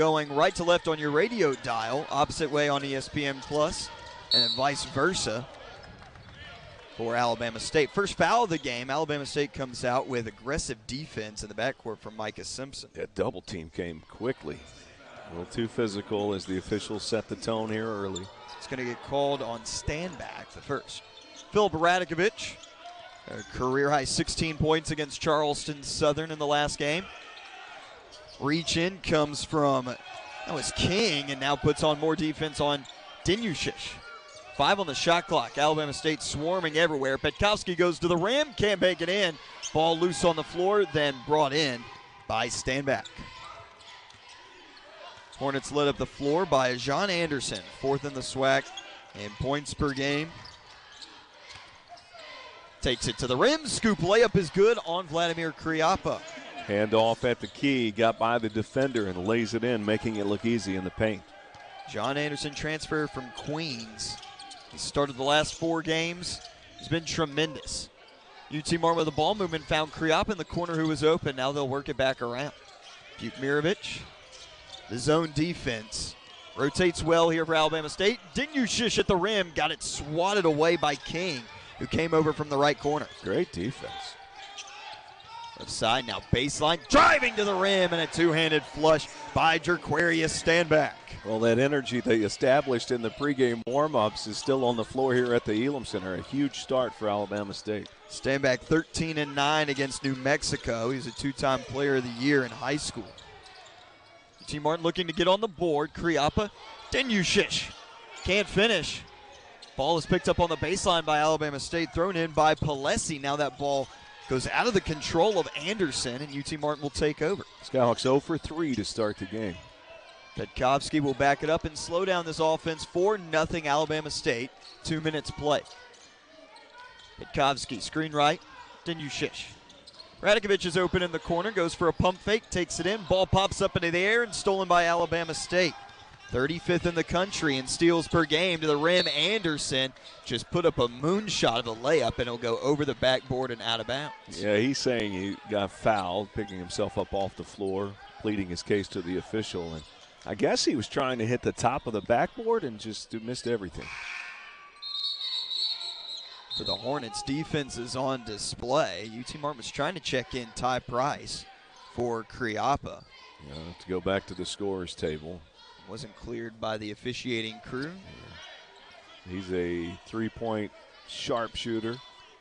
going right to left on your radio dial, opposite way on ESPN Plus, and then vice versa for Alabama State. First foul of the game, Alabama State comes out with aggressive defense in the backcourt from Micah Simpson. That double team came quickly. A little too physical as the officials set the tone here early. It's going to get called on stand back, the first. Philip Radakovich, a career-high 16 points against Charleston Southern in the last game. Reach in comes from, that was King, and now puts on more defense on Dinyushish. 5 on the shot clock. Alabama State swarming everywhere. Petkowski goes to the rim, can't make it in. Ball loose on the floor, then brought in by Stanback. Hornets led up the floor by John Anderson, 4th in the SWAC in points per game. Takes it to the rim. Scoop layup is good on Vladimir Kriapa. Handoff at the key, got by the defender and lays it in, making it look easy in the paint. John Anderson transfer from Queens. He started the last 4 games. He's been tremendous. UT Martin with the ball movement found Kriapa in the corner who was open. Now they'll work it back around. Bukmirovic, the zone defense. Rotates well here for Alabama State. Dinyushish at the rim, got it swatted away by King, who came over from the right corner. Great defense. Left side now, baseline, driving to the rim, and a two-handed flush by Jerquarius Stanback. Well, that energy they established in the pregame warm-ups is still on the floor here at the Elam Center. A huge start for Alabama State. Stanback 13-9 against New Mexico. He's a 2-time player of the year in high school. UT Martin looking to get on the board. Kriapa, Dinyushish can't finish. Ball is picked up on the baseline by Alabama State, thrown in by Palesi. Now that ball goes out of the control of Anderson, and UT Martin will take over. Skyhawks 0 for 3 to start the game. Petkowski will back it up and slow down this offense. 4-0 Alabama State. 2 minutes play. Petkowski, screen right, Dinyushish. Radakovich is open in the corner, goes for a pump fake, takes it in. Ball pops up into the air and stolen by Alabama State. 35th in the country in steals per game to the rim. Anderson just put up a moonshot of a layup, and it'll go over the backboard and out of bounds. Yeah, he's saying he got fouled, picking himself up off the floor, pleading his case to the official. And I guess he was trying to hit the top of the backboard and just missed everything. For the Hornets, defense is on display. UT Martin was trying to check in Ty Price for Kriapa. Yeah, to go back to the scorer's table. Wasn't cleared by the officiating crew. He's a three-point sharpshooter.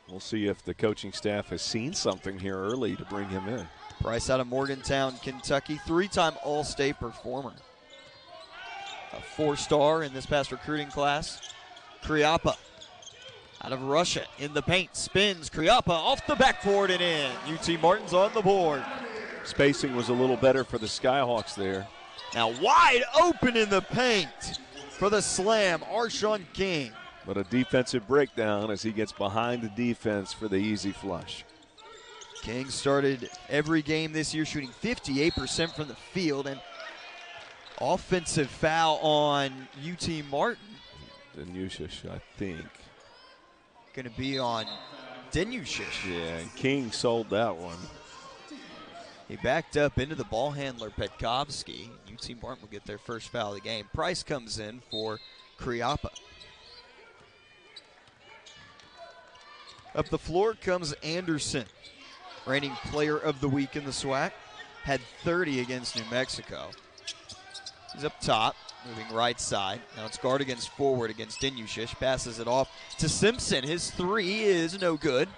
We'll see if the coaching staff has seen something here early to bring him in. Price out of Morgantown, Kentucky, 3-time All-State performer. A 4-star in this past recruiting class. Kriapa out of Russia in the paint, spins. Kriapa off the backboard and in. UT Martin's on the board. Spacing was a little better for the Skyhawks there. Now wide open in the paint for the slam, Arshawn King. But a defensive breakdown as he gets behind the defense for the easy flush. King started every game this year shooting 58% from the field, and offensive foul on UT Martin. Dinyushish, I think. Going to be on Dinyushish. Yeah, and King sold that one. He backed up into the ball handler, Petkowski. UT Martin will get their first foul of the game. Price comes in for Kriapa. Up the floor comes Anderson, reigning player of the week in the SWAC. Had 30 against New Mexico. He's up top, moving right side. Now it's guard against forward against Dinyushish. Passes it off to Simpson. His 3 is no good.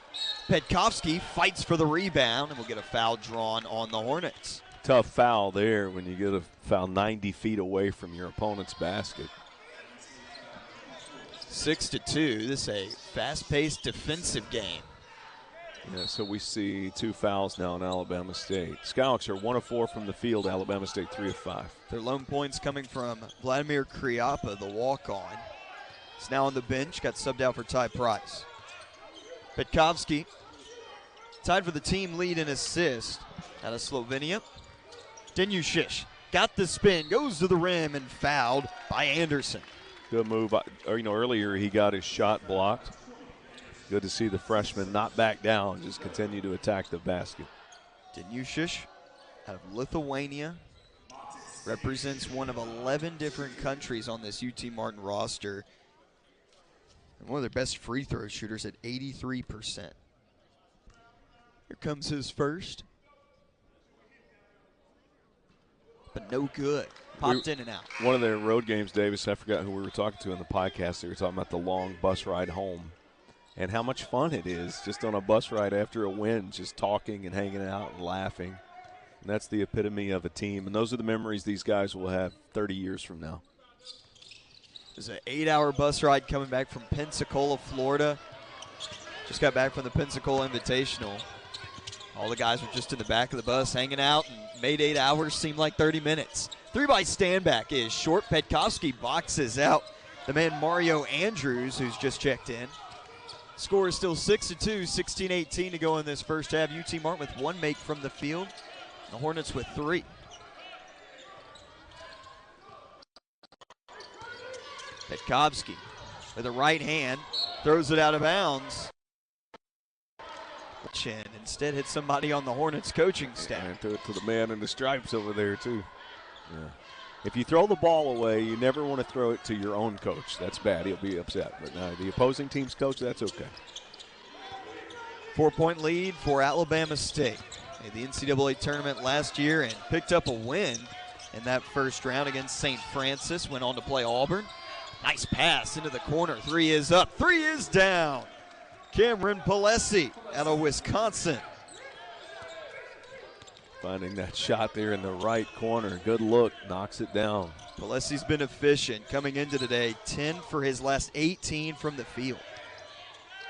Petkowski fights for the rebound, and will get a foul drawn on the Hornets. Tough foul there when you get a foul 90 feet away from your opponent's basket. 6-2. This is a fast-paced defensive game. Yeah, so we see 2 fouls now in Alabama State. Skyhawks are 1 of 4 from the field. Alabama State 3 of 5. Their lone points coming from Vladimir Kriapa, the walk-on. He's now on the bench, got subbed out for Ty Price. Petkowski tied for the team lead in assist out of Slovenia. Dinyushish got the spin, goes to the rim, and fouled by Anderson. Good move. Earlier he got his shot blocked. Good to see the freshman not back down, just continue to attack the basket. Dinyushish out of Lithuania. Represents one of 11 different countries on this UT Martin roster. And one of their best free throw shooters at 83%. Here comes his first. But no good. Popped in and out. One of their road games, Davis, I forgot who we were talking to in the podcast. They were talking about the long bus ride home and how much fun it is just on a bus ride after a win, just talking and hanging out and laughing. And that's the epitome of a team. And those are the memories these guys will have 30 years from now. There's an 8-hour bus ride coming back from Pensacola, Florida. Just got back from the Pensacola Invitational. All the guys were just in the back of the bus hanging out and made 8 hours seem like 30 minutes. 3 by Standback is short. Petkovsky boxes out the man Mario Andrews, who's just checked in. Score is still 6-2, 16-18 to go in this first half. UT Martin with 1 make from the field. The Hornets with 3. Petkovsky with a right hand throws it out of bounds. And instead hit somebody on the Hornets coaching staff. And threw it to the man in the stripes over there too. Yeah. If you throw the ball away, you never want to throw it to your own coach. That's bad. He'll be upset. But the opposing team's coach, that's okay. 4-point lead for Alabama State. Made the NCAA tournament last year and picked up a win in that first round against St. Francis. Went on to play Auburn. Nice pass into the corner. 3 is up. 3 is down. Cameron Palesi out of Wisconsin. Finding that shot there in the right corner. Good look. Knocks it down. Palesi's been efficient coming into today. 10 for his last 18 from the field.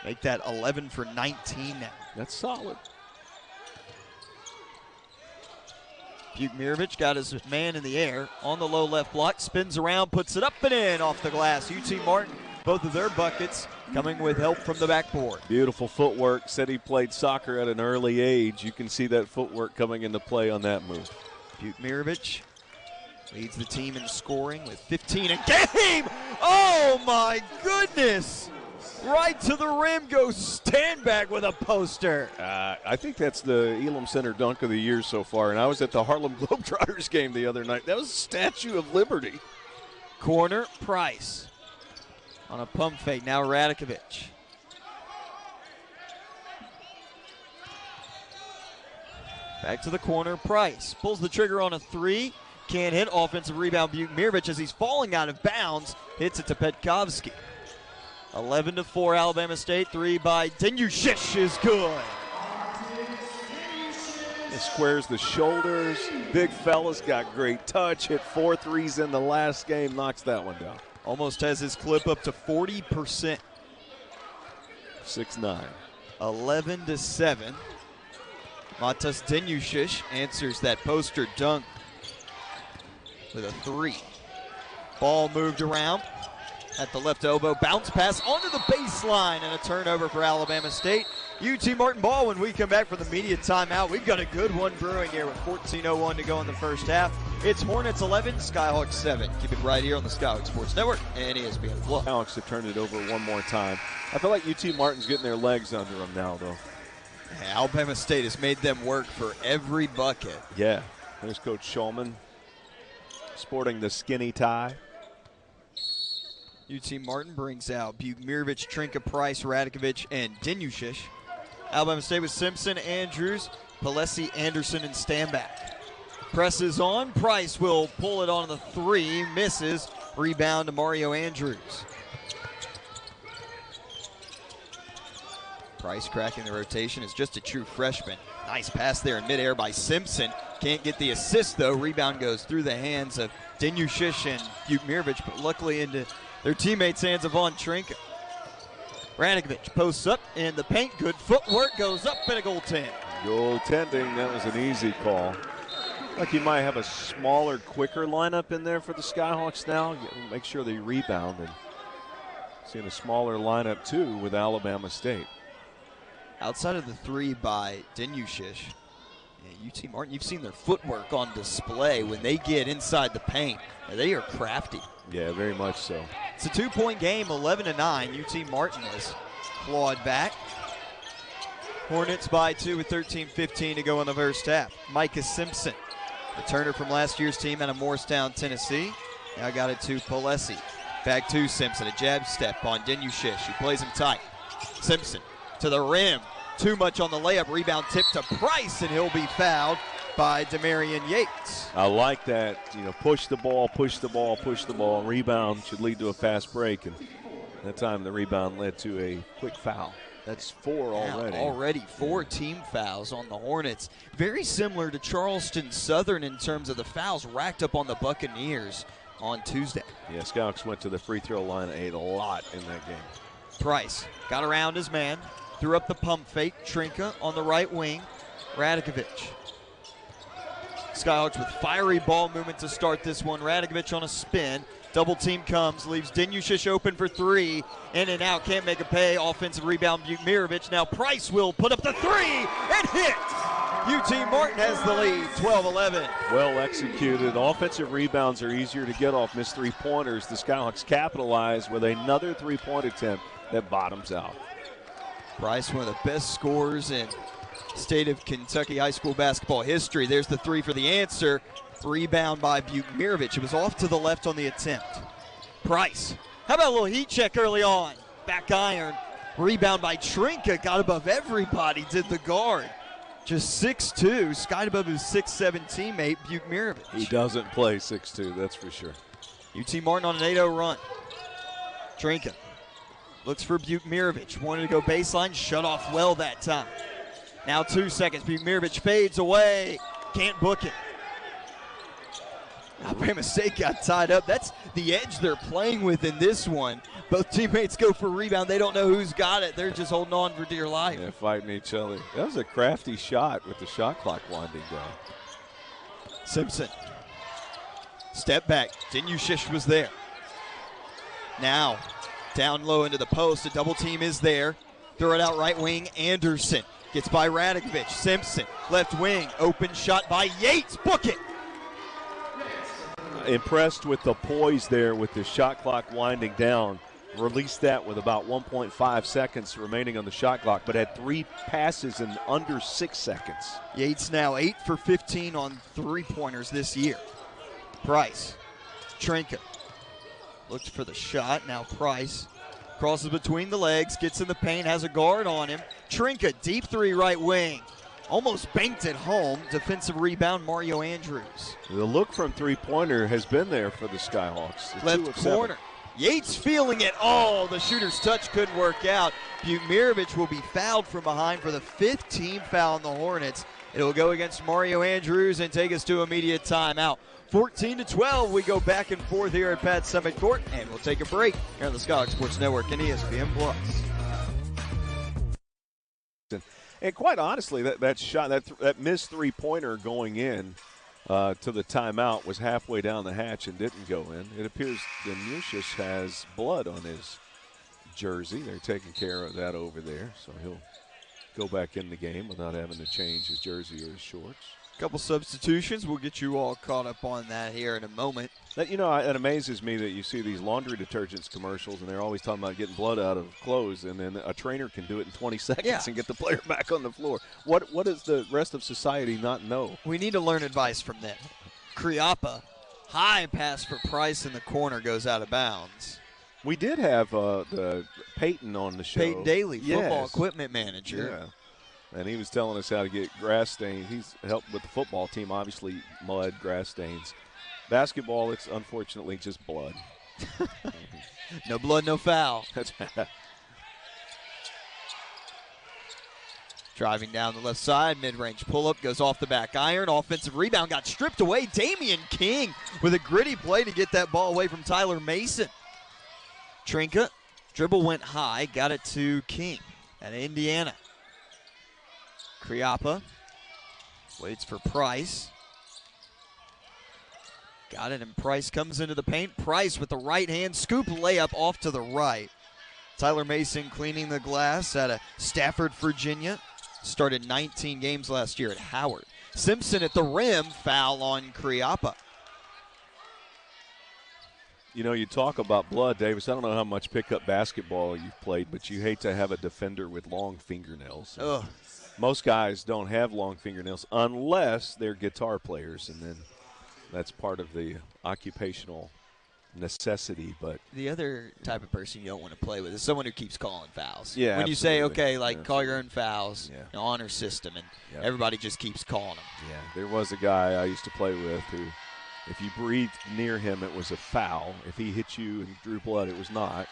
Make that 11 for 19 now. That's solid. Bukmirovic got his man in the air on the low left block. Spins around, puts it up and in off the glass. UT Martin, both of their buckets coming with help from the backboard. Beautiful footwork. Said he played soccer at an early age. You can see that footwork coming into play on that move. Bukmirovic leads the team in scoring with 15 a game. Oh my goodness! Right to the rim goes Standback with a poster. I think that's the Elam Center dunk of the year so far. And I was at the Harlem Globetrotters game the other night. That was a Statue of Liberty. Corner, Price. On a pump fake, now Radakovic. Back to the corner, Price. Pulls the trigger on a 3. Can't hit. Offensive rebound, Bukmirovic as he's falling out of bounds. Hits it to Petkovsky. 11-4 Alabama State. 3 by Denyushish is good. It squares the shoulders. Big fella's got great touch. Hit 4 threes in the last game. Knocks that one down. Almost has his clip up to 40%. 6-9. 11-7. Matas Denyushish answers that poster dunk with a 3. Ball moved around at the left elbow. Bounce pass onto the baseline and a turnover for Alabama State. UT Martin ball when we come back from the media timeout. We've got a good one brewing here with 14:01 to go in the first half. It's Hornets 11, Skyhawks 7. Keep it right here on the Skyhawks Sports Network and ESPN Plus. Alex have turned it over one more time. I feel like UT Martin's getting their legs under them now, though. Alabama State has made them work for every bucket. Yeah. There's Coach Shulman sporting the skinny tie. UT Martin brings out Bukmirovic, Trinka, Price, Radakovic, and Denyushish. Alabama State with Simpson, Andrews, Palesi, Anderson, and Standback. Presses on. Price will pull it on the 3. Misses. Rebound to Mario Andrews. Price cracking the rotation is just a true freshman. Nice pass there in midair by Simpson. Can't get the assist, though. Rebound goes through the hands of Denyushish and Bukmirovic, but luckily into their teammates' hands of Von Trinka. Radakovic posts up in the paint. Good footwork, goes up and a goaltend. Goaltending, that was an easy call. Like you might have a smaller, quicker lineup in there for the Skyhawks now. Make sure they rebound, and seeing a smaller lineup too with Alabama State. Outside of the 3 by Denyushish, UT Martin, you've seen their footwork on display when they get inside the paint. They are crafty. Yeah, very much so. It's a 2-point game, 11-9. UT Martin has clawed back. Hornets by 2 with 13-15 to go in the first half. Micah Simpson Returner from last year's team out of Morristown, Tennessee. Now got it to Palesi. Back to Simpson. A jab step on Denyushish. He plays him tight. Simpson to the rim. Too much on the layup. Rebound tip to Price, and he'll be fouled by Demarion Yates. I like that. Push the ball, push the ball, push the ball. Rebound should lead to a fast break, and that time the rebound led to a quick foul. That's 4 already. Already 4 team fouls on the Hornets. Very similar to Charleston Southern in terms of the fouls racked up on the Buccaneers on Tuesday. Yeah, Skyhawks went to the free throw line and ate a lot in that game. Price got around his man, threw up the pump fake. Trinka on the right wing. Radakovic. Skyhawks with fiery ball movement to start this one. Radakovic on a spin. Double team comes, leaves Denyushish open for 3. In and out, can't make a pay. Offensive rebound, Bukmirovic. Now Price will put up the 3 and hit. UT Martin has the lead, 12-11. Well executed. Offensive rebounds are easier to get off missed three-pointers. The Skyhawks capitalize with another three-point attempt that bottoms out. Price, one of the best scorers in state of Kentucky high school basketball history. There's the 3 for the answer. Rebound by Bukmirovic. It was off to the left on the attempt. Price. How about a little heat check early on? Back iron. Rebound by Trinka. Got above everybody, did the guard. Just 6'2", skied above his 6'7" teammate, Bukmirovic. He doesn't play 6'2", that's for sure. UT Martin on an 8-0 run. Trinka looks for Bukmirovic. Wanted to go baseline, shut off well that time. Now 2 seconds. Bukmirovic fades away. Can't book it. Alabama State got tied up. That's the edge they're playing with in this one. Both teammates go for rebound. They don't know who's got it. They're just holding on for dear life. Yeah, fighting each other. That was a crafty shot with the shot clock winding down. Simpson. Step back. Denyushish was there. Now, down low into the post. A double team is there. Throw it out right wing. Anderson gets by Radakovic. Simpson, left wing. Open shot by Yates. Book it. Impressed with the poise there with the shot clock winding down. Released that with about 1.5 seconds remaining on the shot clock, but had 3 passes in under 6 seconds. Yates now 8 for 15 on three-pointers this year. Price. Trinka looked for the shot. Now Price crosses between the legs, gets in the paint, has a guard on him. Trinka, deep 3 right wing. Almost banked it home. Defensive rebound, Mario Andrews. The look from three-pointer has been there for the Skyhawks. Left corner. Yates feeling it. Oh, the shooter's touch couldn't work out. Bukmirovic will be fouled from behind for the 5th team foul on the Hornets. It will go against Mario Andrews and take us to immediate timeout. 14-12, we go back and forth here at Pat Summit Court, and we'll take a break here on the Skyhawks Sports Network and ESPN+. And quite honestly, that shot, that missed three-pointer going in to the timeout was halfway down the hatch and didn't go in. It appears Denyushish has blood on his jersey. They're taking care of that over there, so he'll go back in the game without having to change his jersey or his shorts. Couple substitutions. We'll get you all caught up on that here in a moment. It amazes me that you see these laundry detergents commercials, and they're always talking about getting blood out of clothes, and then a trainer can do it in 20 seconds and get the player back on the floor. What does the rest of society not know? We need to learn advice from them. Kriapa, high pass for Price in the corner, goes out of bounds. We did have the Peyton on the show. Peyton Daly, football equipment manager. Yeah. And he was telling us how to get grass stains. He's helped with the football team, obviously mud, grass stains. Basketball, it's unfortunately just blood. No blood, no foul. Driving down the left side, mid-range pull-up, goes off the back iron. Offensive rebound got stripped away. Damian King with a gritty play to get that ball away from Tyler Mason. Trinka, dribble went high, got it to King at Indiana. Kriapa waits for Price. Got it, and Price comes into the paint. Price with the right hand scoop layup off to the right. Tyler Mason cleaning the glass out of Stafford, Virginia. Started 19 games last year at Howard. Simpson at the rim, foul on Kriapa. You know, you talk about blood, Davis. I don't know how much pickup basketball you've played, but you hate to have a defender with long fingernails. Ugh. Most guys don't have long fingernails unless they're guitar players, and then that's part of the occupational necessity. But the other type of person you don't want to play with is someone who keeps calling fouls. Yeah, when you absolutely. say, okay, like Absolutely. call your own fouls, Yeah. honor system, and Yeah. everybody just keeps calling them. yeah, there was a guy I used to play with who, if you breathed near him, it was a foul. If he hit you and drew blood, it was not.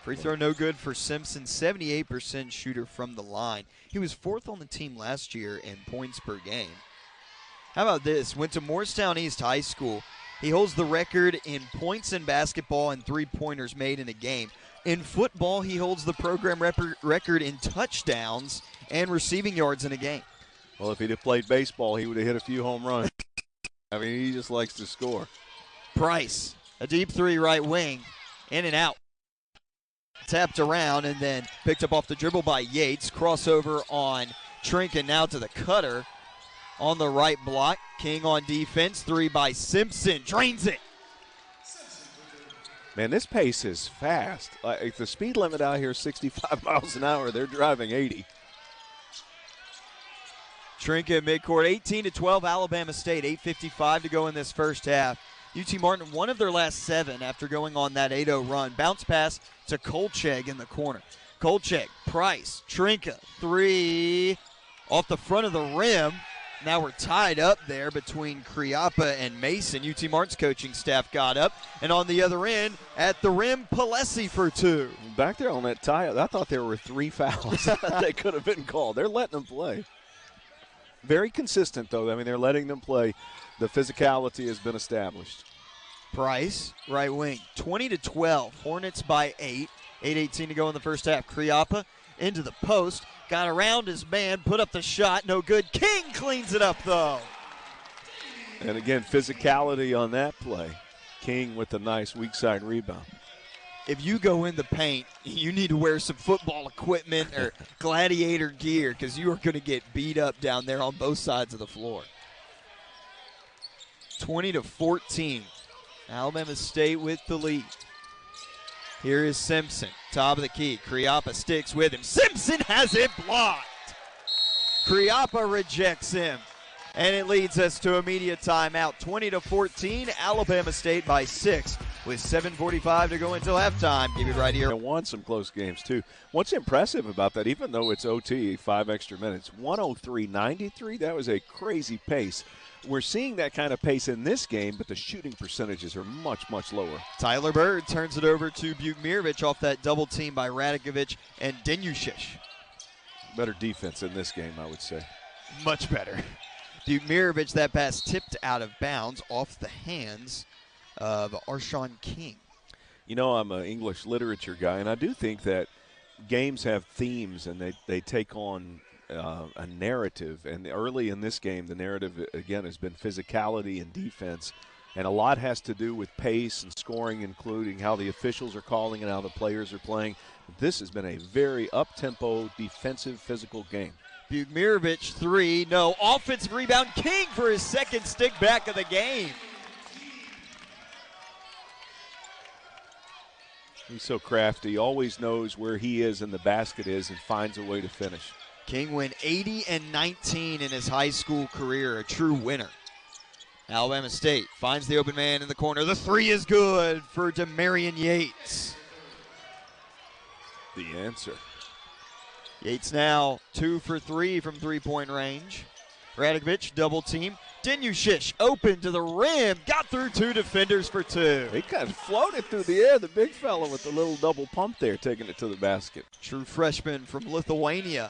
Free throw no good for Simpson, 78% shooter from the line. He was 4th on the team last year in points per game. How about this? Went to Morristown East High School. He holds the record in points in basketball and three-pointers made in a game. In football, he holds the program record in touchdowns and receiving yards in a game. Well, if he'd have played baseball, he would have hit a few home runs. I mean, he just likes to score. Price, a deep three right wing, in and out. Tapped around and then picked up off the dribble by Yates. Crossover on Trinken, now to the cutter on the right block. King on defense, 3 by Simpson, drains it. Man, this pace is fast. Like, the speed limit out here is 65 miles an hour. They're driving 80. Trinken midcourt, 18-12, Alabama State, 8:55 to go in this first half. UT Martin, one of their last 7 after going on that 8-0 run. Bounce pass to Kolchak in the corner. Kolchak, Price, Trinka, 3 off the front of the rim. Now we're tied up there between Kriapa and Mason. UT Martin's coaching staff got up. And on the other end, at the rim, Palesi for 2. Back there on that tie-up, I thought there were 3 fouls that could have been called. They're letting them play. Very consistent, though. I mean, they're letting them play. The physicality has been established. Price, right wing, 20-12. Hornets by 8. 8:18 to go in the first half. Kriapa into the post. Got around his man, put up the shot. No good. King cleans it up, though. And again, physicality on that play. King with a nice weak side rebound. If you go in the paint, you need to wear some football equipment or gladiator gear because you are going to get beat up down there on both sides of the floor. 20-14. Alabama State with the lead. Here is Simpson, top of the key. Kriapa sticks with him. Simpson has it blocked. Kriapa rejects him. And it leads us to immediate timeout. 20-14, Alabama State by 6 with 7:45 to go until halftime. Keep it right here. And won some close games, too. What's impressive about that, even though it's OT, 5 extra minutes, 103-93, that was a crazy pace. We're seeing that kind of pace in this game, but the shooting percentages are much, much lower. Tyler Bird turns it over to Bukmirovic off that double team by Radakovic and Denyushish. Better defense in this game, I would say. Much better. Bukmirovic, that pass tipped out of bounds off the hands of Arshawn King. You know, I'm an English literature guy, and I do think that games have themes and they take on a narrative. And early in this game, the narrative, again, has been physicality and defense. And a lot has to do with pace and scoring, including how the officials are calling and how the players are playing. This has been a very up-tempo, defensive, physical game. Bukmirovic, 3, no. Offensive rebound, King for his second stick back of the game. He's so crafty, always knows where he is and the basket is and finds a way to finish. King went 80-19 in his high school career, a true winner. Alabama State finds the open man in the corner. The 3 is good for Demarion Yates. The answer. Yates now 2 for 3 from three-point range. Radakovic double team. Denyushish open to the rim. Got through 2 defenders for 2. He kind of floated through the air, the big fella with the little double pump there, taking it to the basket. True freshman from Lithuania.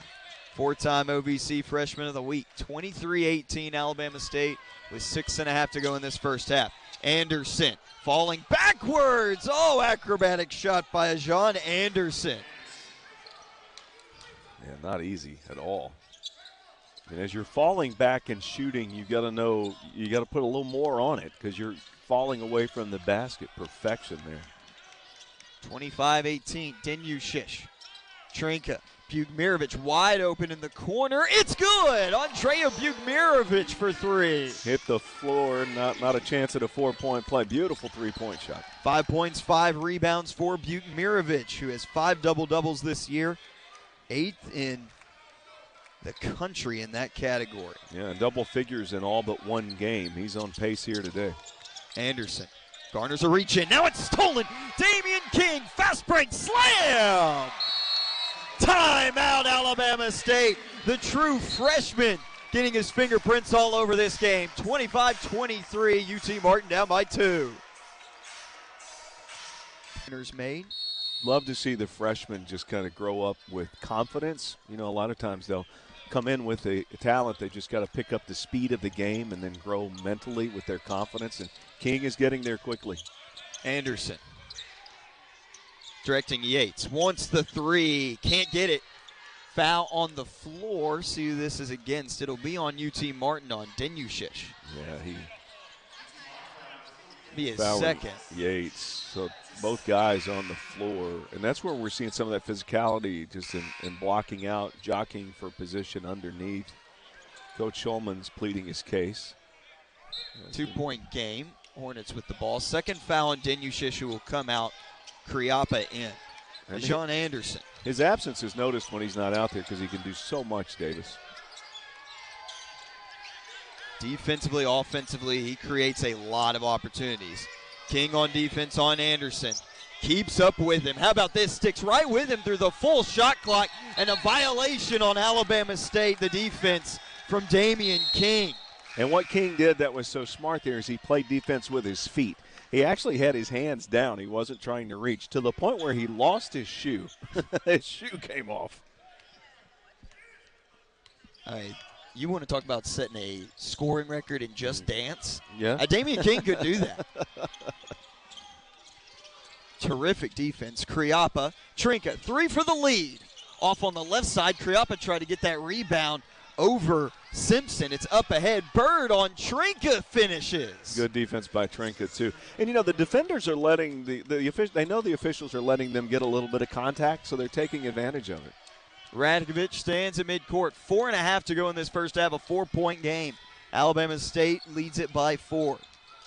4-time OVC Freshman of the Week. 23-18 Alabama State with 6.5 to go in this first half. Anderson falling backwards. Oh, acrobatic shot by John Anderson. Yeah, not easy at all. And as you're falling back and shooting, you got to know, you got to put a little more on it because you're falling away from the basket. Perfection there. 25-18, Denyushish. Trinka, Bugmirovic wide open in the corner. It's good! Andrea Bugmirovic for three. Hit the floor, not a chance at a 4-point play. Beautiful three-point shot. 5 points, 5 rebounds for Bugmirovic, who has 5 double-doubles this year. 8th in the country in that category. Yeah, double figures in all but one game. He's on pace here today. Anderson garners a reach in. Now it's stolen. Damian King, fast break, slam! Timeout, Alabama State. The true freshman getting his fingerprints all over this game. 25-23, UT Martin down by 2. Made. Love to see the freshmen just kind of grow up with confidence. You know, a lot of times they'll come in with a talent. They just got to pick up the speed of the game and then grow mentally with their confidence. And King is getting there quickly. Anderson directing Yates. Wants the three. Can't get it. Foul on the floor. See who this is against. It'll be on UT Martin on Denyushish. Yeah, he be his second. Yates. So both guys on the floor. And that's where we're seeing some of that physicality just in blocking out, jockeying for position underneath. Coach Schulman's pleading his case. 2-point game. Hornets with the ball. Second foul on Denyushish, who will come out. Kriapa in. John Anderson. His absence is noticed when he's not out there because he can do so much, Davis. Defensively, offensively, he creates a lot of opportunities. King on defense on Anderson. Keeps up with him. How about this? Sticks right with him through the full shot clock, and a violation on Alabama State, the defense from Damian King. And what King did that was so smart there is he played defense with his feet. He actually had his hands down. He wasn't trying to reach to the point where he lost his shoe. His shoe came off. You want to talk about setting a scoring record in Just Dance? Yeah. Damian King could do that. Terrific defense. Kriapa, Trinka, 3 for the lead. Off on the left side, Kriapa tried to get that rebound over Simpson. It's up ahead. Bird on Trinka finishes. Good defense by Trinka, too. And, you know, the defenders are letting the they know the officials are letting them get a little bit of contact, so they're taking advantage of it. Radkovic stands at midcourt. 4.5 to go in this first half, a 4-point game. Alabama State leads it by 4.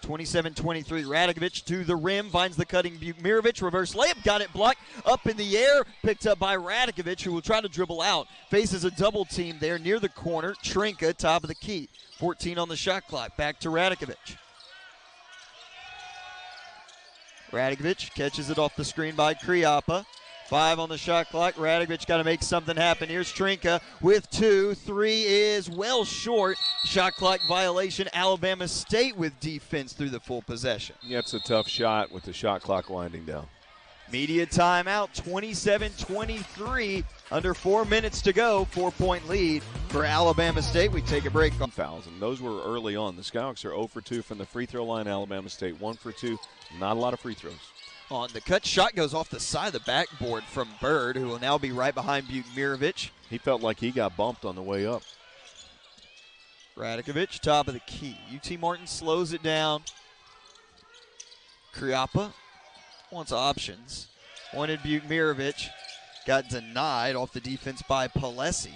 27-23. Radkovic to the rim, finds the cutting Bugmirovic. Reverse layup, got it blocked. Up in the air, picked up by Radkovic, who will try to dribble out. Faces a double team there near the corner. Trinka, top of the key. 14 on the shot clock. Back to Radkovic. Radkovic catches it off the screen by Kriapa. 5 on the shot clock. Radkovic got to make something happen. Here's Trinka with 2. 3 is well short. Shot clock violation. Alabama State with defense through the full possession. Yeah, it's a tough shot with the shot clock winding down. Media timeout, 27-23. Under 4 minutes to go. 4-point lead for Alabama State. We take a break. Fouls, and those were early on. The Skyhawks are 0 for 2 from the free throw line. Alabama State 1 for 2. Not a lot of free throws. On the cut, shot goes off the side of the backboard from Bird, who will now be right behind Bugmirovic. He felt like he got bumped on the way up. Radkovic, top of the key. UT Martin slows it down. Kriapa wants options. Wanted Bugmirovic. Got denied off the defense by Palesi.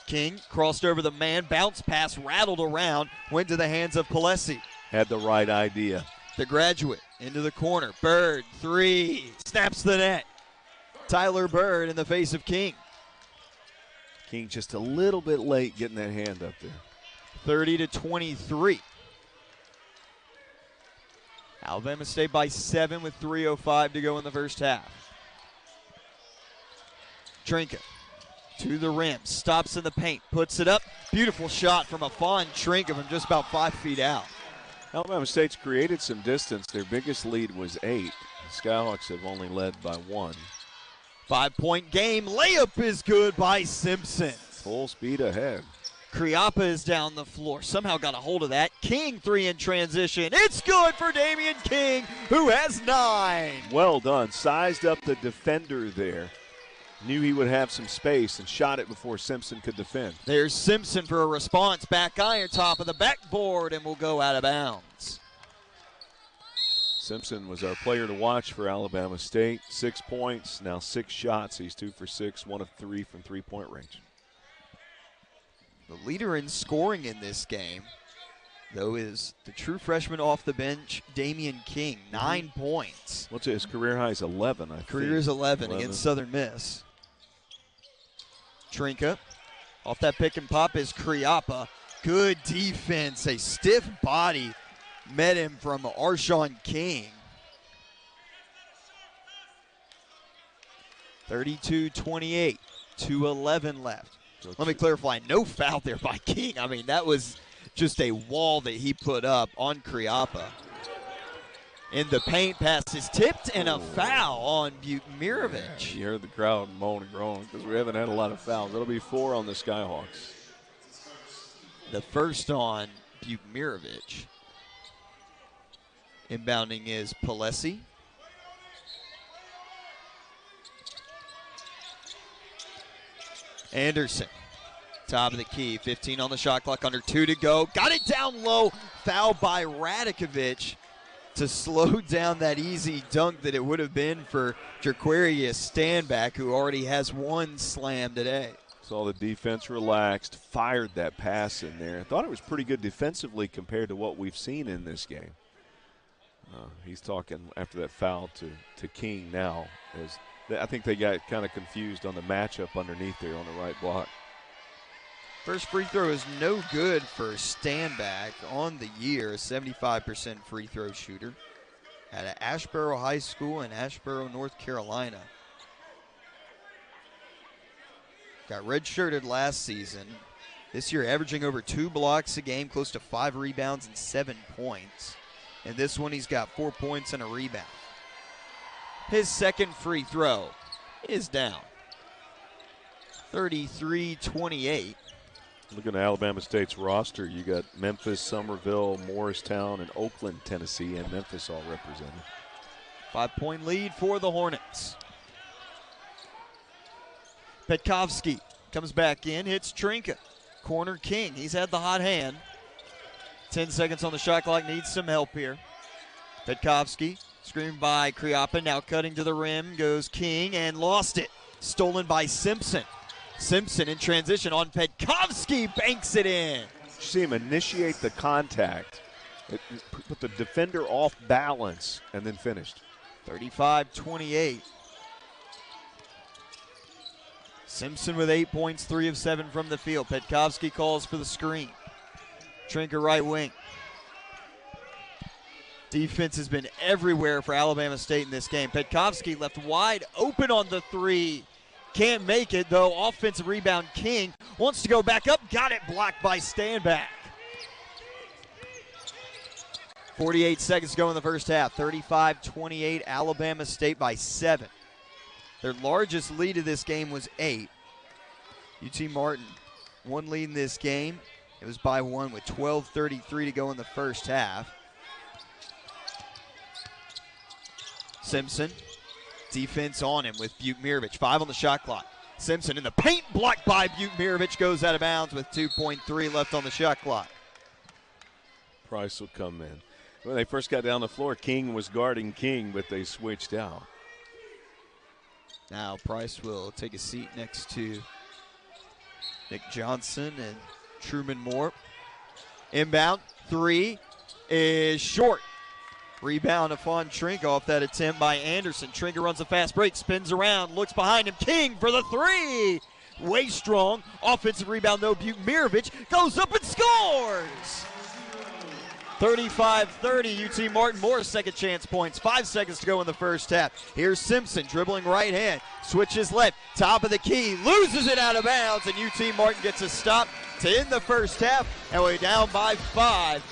King crossed over the man. Bounce pass rattled around. Went to the hands of Palesi. Had the right idea. The graduate into the corner. Bird, 3. Snaps the net. Tyler Bird in the face of King. King just a little bit late getting that hand up there. 30-23. Alabama State by 7 with 3:05 to go in the first half. Trinka to the rim. Stops in the paint. Puts it up. Beautiful shot from a fond Trinka from just about 5 feet out. Alabama State's created some distance. Their biggest lead was 8. The Skyhawks have only led by 1. 5-point game. Layup is good by Simpson. Full speed ahead. Kriapa is down the floor. Somehow got a hold of that. King 3 in transition. It's good for Damian King, who has 9. Well done. Sized up the defender there. Knew he would have some space and shot it before Simpson could defend. There's Simpson for a response. Back iron, top of the backboard, and will go out of bounds. Simpson was our player to watch for Alabama State. 6 points, now 6 shots. He's 2 for 6, 1 of 3 from three-point range. The leader in scoring in this game, though, is the true freshman off the bench, Damian King, 9 points. What's his career high is 11, I think. Career is 11 against Southern Miss. Trinka, off that pick and pop is Kriapa. Good defense, a stiff body met him from Arshawn King. 32-28, 2:11 left. Let me clarify, no foul there by King. I mean, that was just a wall that he put up on Kriapa. In the paint, pass is tipped, and a foul on Buchmirovic. You heard the crowd moan and groan because we haven't had a lot of fouls. It'll be 4 on the Skyhawks. The first on Buchmirovic. Inbounding is Palesi. Anderson, top of the key, 15 on the shot clock, under 2 to go. Got it down low, foul by Radakovic to slow down that easy dunk that it would have been for Jaquarius Standback, who already has 1 slam today. Saw the defense relaxed, fired that pass in there. I thought it was pretty good defensively compared to what we've seen in this game. He's talking after that foul to King now. I think they got kind of confused on the matchup underneath there on the right block. First free throw is no good for Standback on the year, 75% free throw shooter at Asheboro High School in Asheboro, North Carolina. Got redshirted last season. This year averaging over 2 blocks a game, close to 5 rebounds and 7 points. And this one he's got 4 points and a rebound. His second free throw is down. 33-28. Looking at Alabama State's roster, you got Memphis, Somerville, Morristown, and Oakland, Tennessee, and Memphis all represented. 5-point lead for the Hornets. Petkovsky comes back in, hits Trinka. Corner King, he's had the hot hand. 10 seconds on the shot clock, needs some help here. Petkovsky, screened by Kriapa, now cutting to the rim, goes King and lost it. Stolen by Simpson. Simpson in transition on Petkovsky, banks it in. You see him initiate the contact, put the defender off balance, and then finished. 35-28. Simpson with 8 points, 3 of 7 from the field. Petkovsky calls for the screen. Trinka right wing. Defense has been everywhere for Alabama State in this game. Petkovsky left wide open on the 3. Can't make it, though. Offensive rebound, King wants to go back up. Got it blocked by Standback. 48 seconds to go in the first half. 35-28, Alabama State by 7. Their largest lead of this game was 8. UT Martin, 1 lead in this game. It was by 1 with 12:33 to go in the first half. Simpson, defense on him with Buchmirovic. 5 on the shot clock. Simpson in the paint, blocked by Buchmirovic, goes out of bounds with 2.3 left on the shot clock. Price will come in. When they first got down the floor, King was guarding King, but they switched out. Now Price will take a seat next to Nick Johnson and Truman Moore. Inbound, 3 is short. Rebound upon Trinka off that attempt by Anderson. Trinka runs a fast break, spins around, looks behind him. King for the 3. Way strong. Offensive rebound, though. Buchmirovic goes up and scores. 35-30, UT Martin Moore's second chance points. 5 seconds to go in the first half. Here's Simpson dribbling right hand. Switches left. Top of the key. Loses it out of bounds, and UT Martin gets a stop to end the first half. And we're down by 5.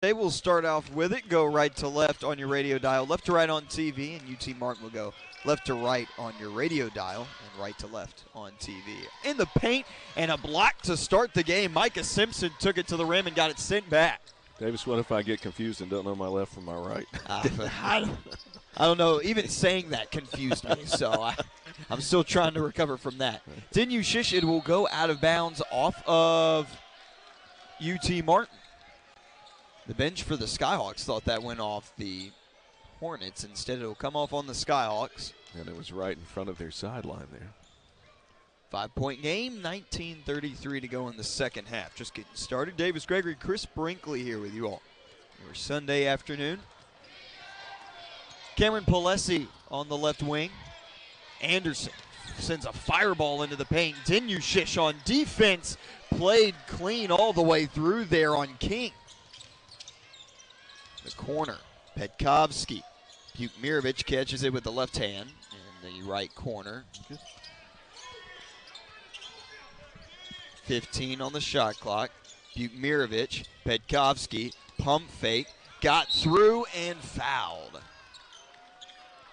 They will start off with it. Go right to left on your radio dial. Left to right on TV, and UT Martin will go left to right on your radio dial and right to left on TV. In the paint and a block to start the game. Micah Simpson took it to the rim and got it sent back. Davis, what if I get confused and don't know my left from my right? I don't know. Even saying that confused me, so I'm still trying to recover from that. Dinu Shishid will go out of bounds off of UT Martin. The bench for the Skyhawks thought that went off the Hornets. Instead, it'll come off on the Skyhawks. And it was right in front of their sideline there. 5-point game, 19:33 to go in the second half. Just getting started. Davis Gregory, Chris Brinkley here with you all. Your Sunday afternoon. Cameron Palesi on the left wing. Anderson sends a fireball into the paint. Dinyushish on defense. Played clean all the way through there on King. The corner, Petkovsky. Bukmirovic catches it with the left hand in the right corner. 15 on the shot clock. Bukmirovic, Petkovsky, pump fake, got through and fouled.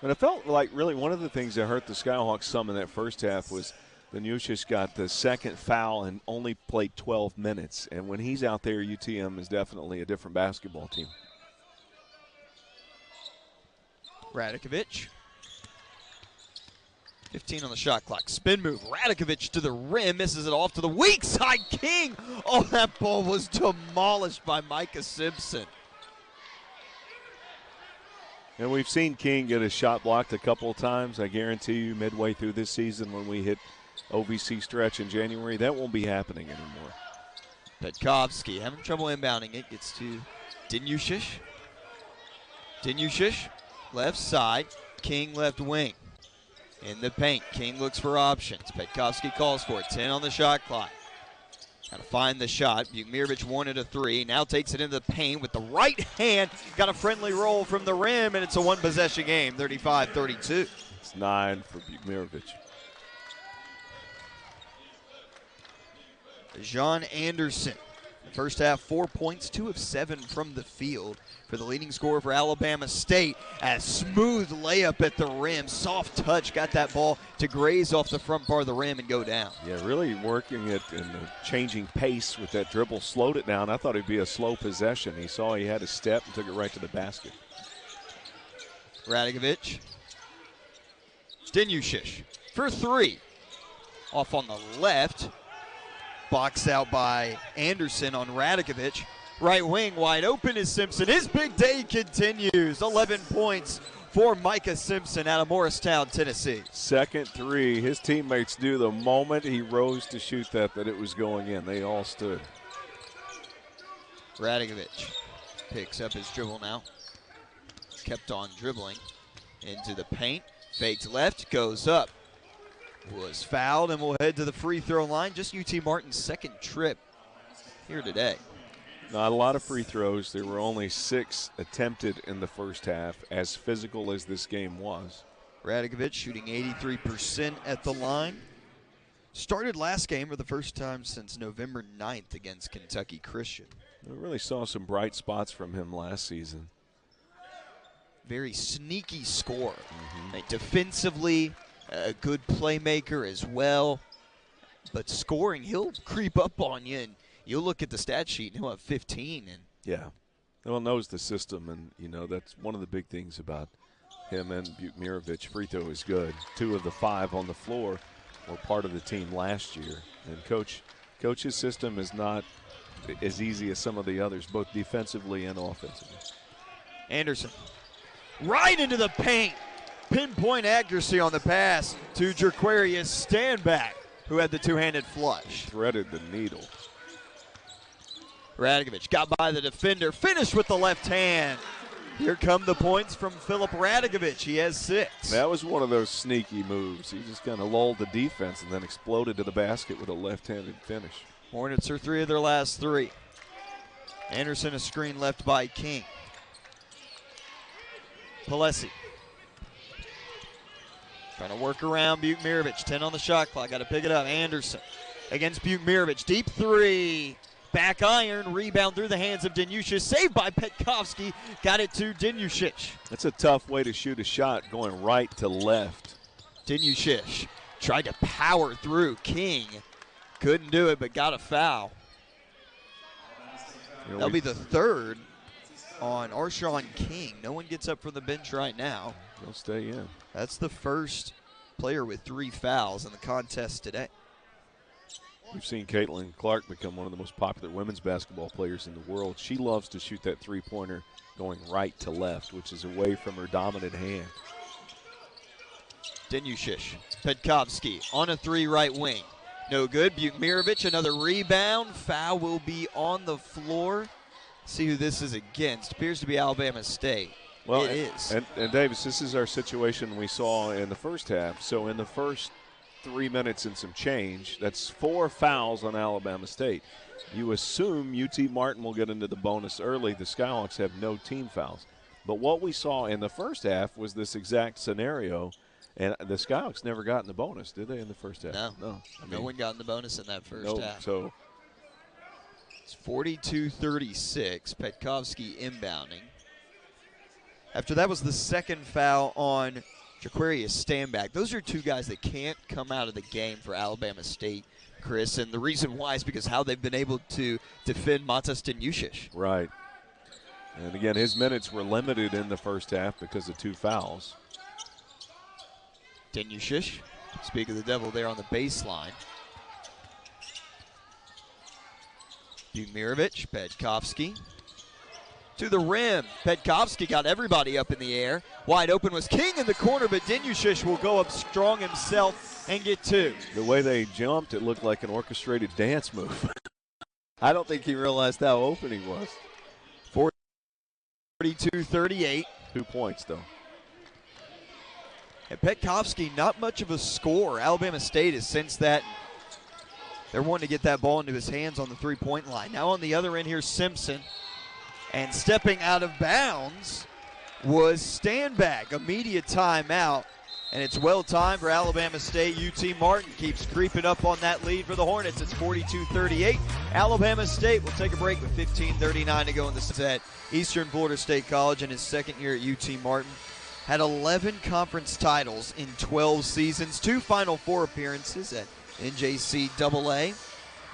But it felt like really one of the things that hurt the Skyhawks some in that first half was Dinyushish got the second foul and only played 12 minutes. And when he's out there, UTM is definitely a different basketball team. Radikovic. 15 on the shot clock. Spin move. Radikovic to the rim. Misses it off to the weak side. King. Oh, that ball was demolished by Micah Simpson. And we've seen King get a shot blocked a couple of times. I guarantee you midway through this season when we hit OVC stretch in January, that won't be happening anymore. Petkovsky having trouble inbounding it. Gets to Dinyushish. Dinyushish, left side. King left wing. In the paint, King looks for options. Petkovsky calls for it. 10 on the shot clock. Got to find the shot. Bukmirovic wanted a three. Now takes it into the paint with the right hand. Got a friendly roll from the rim, and it's a one-possession game, 35-32. It's 9 for Bukmirovic. John Anderson. First half, 4 points, 2 of 7 from the field for the leading scorer for Alabama State. A smooth layup at the rim, soft touch, got that ball to graze off the front part of the rim and go down. Yeah, really working it in the changing pace with that dribble, slowed it down. I thought it'd be a slow possession. He saw he had a step and took it right to the basket. Radikovic. Dinyushish for three. Off on the left. Boxed out by Anderson on Radikovic. Right wing wide open is Simpson. His big day continues. 11 points for Micah Simpson out of Morristown, Tennessee. Second three. His teammates knew the moment he rose to shoot that it was going in. They all stood. Radikovic picks up his dribble now. Kept on dribbling into the paint. Fakes left, goes up. Was fouled and will head to the free throw line. Just UT Martin's second trip here today. Not a lot of free throws. There were only 6 attempted in the first half, as physical as this game was. Radikovic shooting 83% at the line. Started last game for the first time since November 9th against Kentucky Christian. We really saw some bright spots from him last season. Very sneaky scorer. Like defensively, a good playmaker as well. But scoring, he'll creep up on you, and you'll look at the stat sheet, and he'll have 15. And yeah. Well, knows the system, and, you know, that's one of the big things about him and Bukmirovic. Free throw is good. 2 of the 5 on the floor were part of the team last year. And Coach's system is not as easy as some of the others, both defensively and offensively. Anderson right into the paint. Pinpoint accuracy on the pass to Jerquarius Standback, who had the two-handed flush. Threaded the needle. Radikovic got by the defender, finished with the left hand. Here come the points from Filip Radikovic. He has 6. That was one of those sneaky moves. He just kind of lulled the defense and then exploded to the basket with a left-handed finish. Hornets are 3 of their last 3. Anderson a screen left by King. Palesi trying to work around Bukmirovic. 10 on the shot clock. Got to pick it up. Anderson against Bukmirovic. Deep 3. Back iron. Rebound through the hands of Dinyushish. Saved by Petkovsky. Got it to Dinyushish. That's a tough way to shoot a shot, going right to left. Dinyushish tried to power through. King couldn't do it, but got a foul. That'll be the 3rd on Arshawn King. No one gets up from the bench right now. He'll stay in. That's the first player with 3 fouls in the contest today. We've seen Caitlin Clark become one of the most popular women's basketball players in the world. She loves to shoot that three-pointer going right to left, which is away from her dominant hand. Denyushish, Petkovsky on a three right wing. No good. Bukmirovic, another rebound. Foul will be on the floor. See who this is against. Appears to be Alabama State. Well, it is. And Davis, this is our situation we saw in the first half. So in the first 3 minutes and some change, that's 4 fouls on Alabama State. You assume UT Martin will get into the bonus early. The Skyhawks have no team fouls. But what we saw in the first half was this exact scenario, and the Skyhawks never got in the bonus, did they, in the first half? No. No one got in the bonus in that first half. So it's 42-36. Petkovsky inbounding. After that was the second foul on Jaquarius Stanback. Those are two guys that can't come out of the game for Alabama State, Chris, and the reason why is because how they've been able to defend Matas Denyushish. Right. And again, his minutes were limited in the first half because of 2 fouls. Denyushish, speak of the devil there on the baseline. Bukmirovic, Petkovsky. To the rim. Petkovsky got everybody up in the air. Wide open was King in the corner, but Denyushish will go up strong himself and get 2. The way they jumped, it looked like an orchestrated dance move. I don't think he realized how open he was. 42-38. 2 points, though. And Petkovsky, not much of a score. Alabama State has sensed that. They're wanting to get that ball into his hands on the three-point line. Now on the other end, here's Simpson. And stepping out of bounds was Stanback. Immediate timeout. And it's well timed for Alabama State. UT Martin keeps creeping up on that lead for the Hornets. It's 42-38. Alabama State will take a break with 15:39 to go in the set. Eastern Florida State College in his second year at UT Martin had 11 conference titles in 12 seasons, 2 Final Four appearances at NJCAA.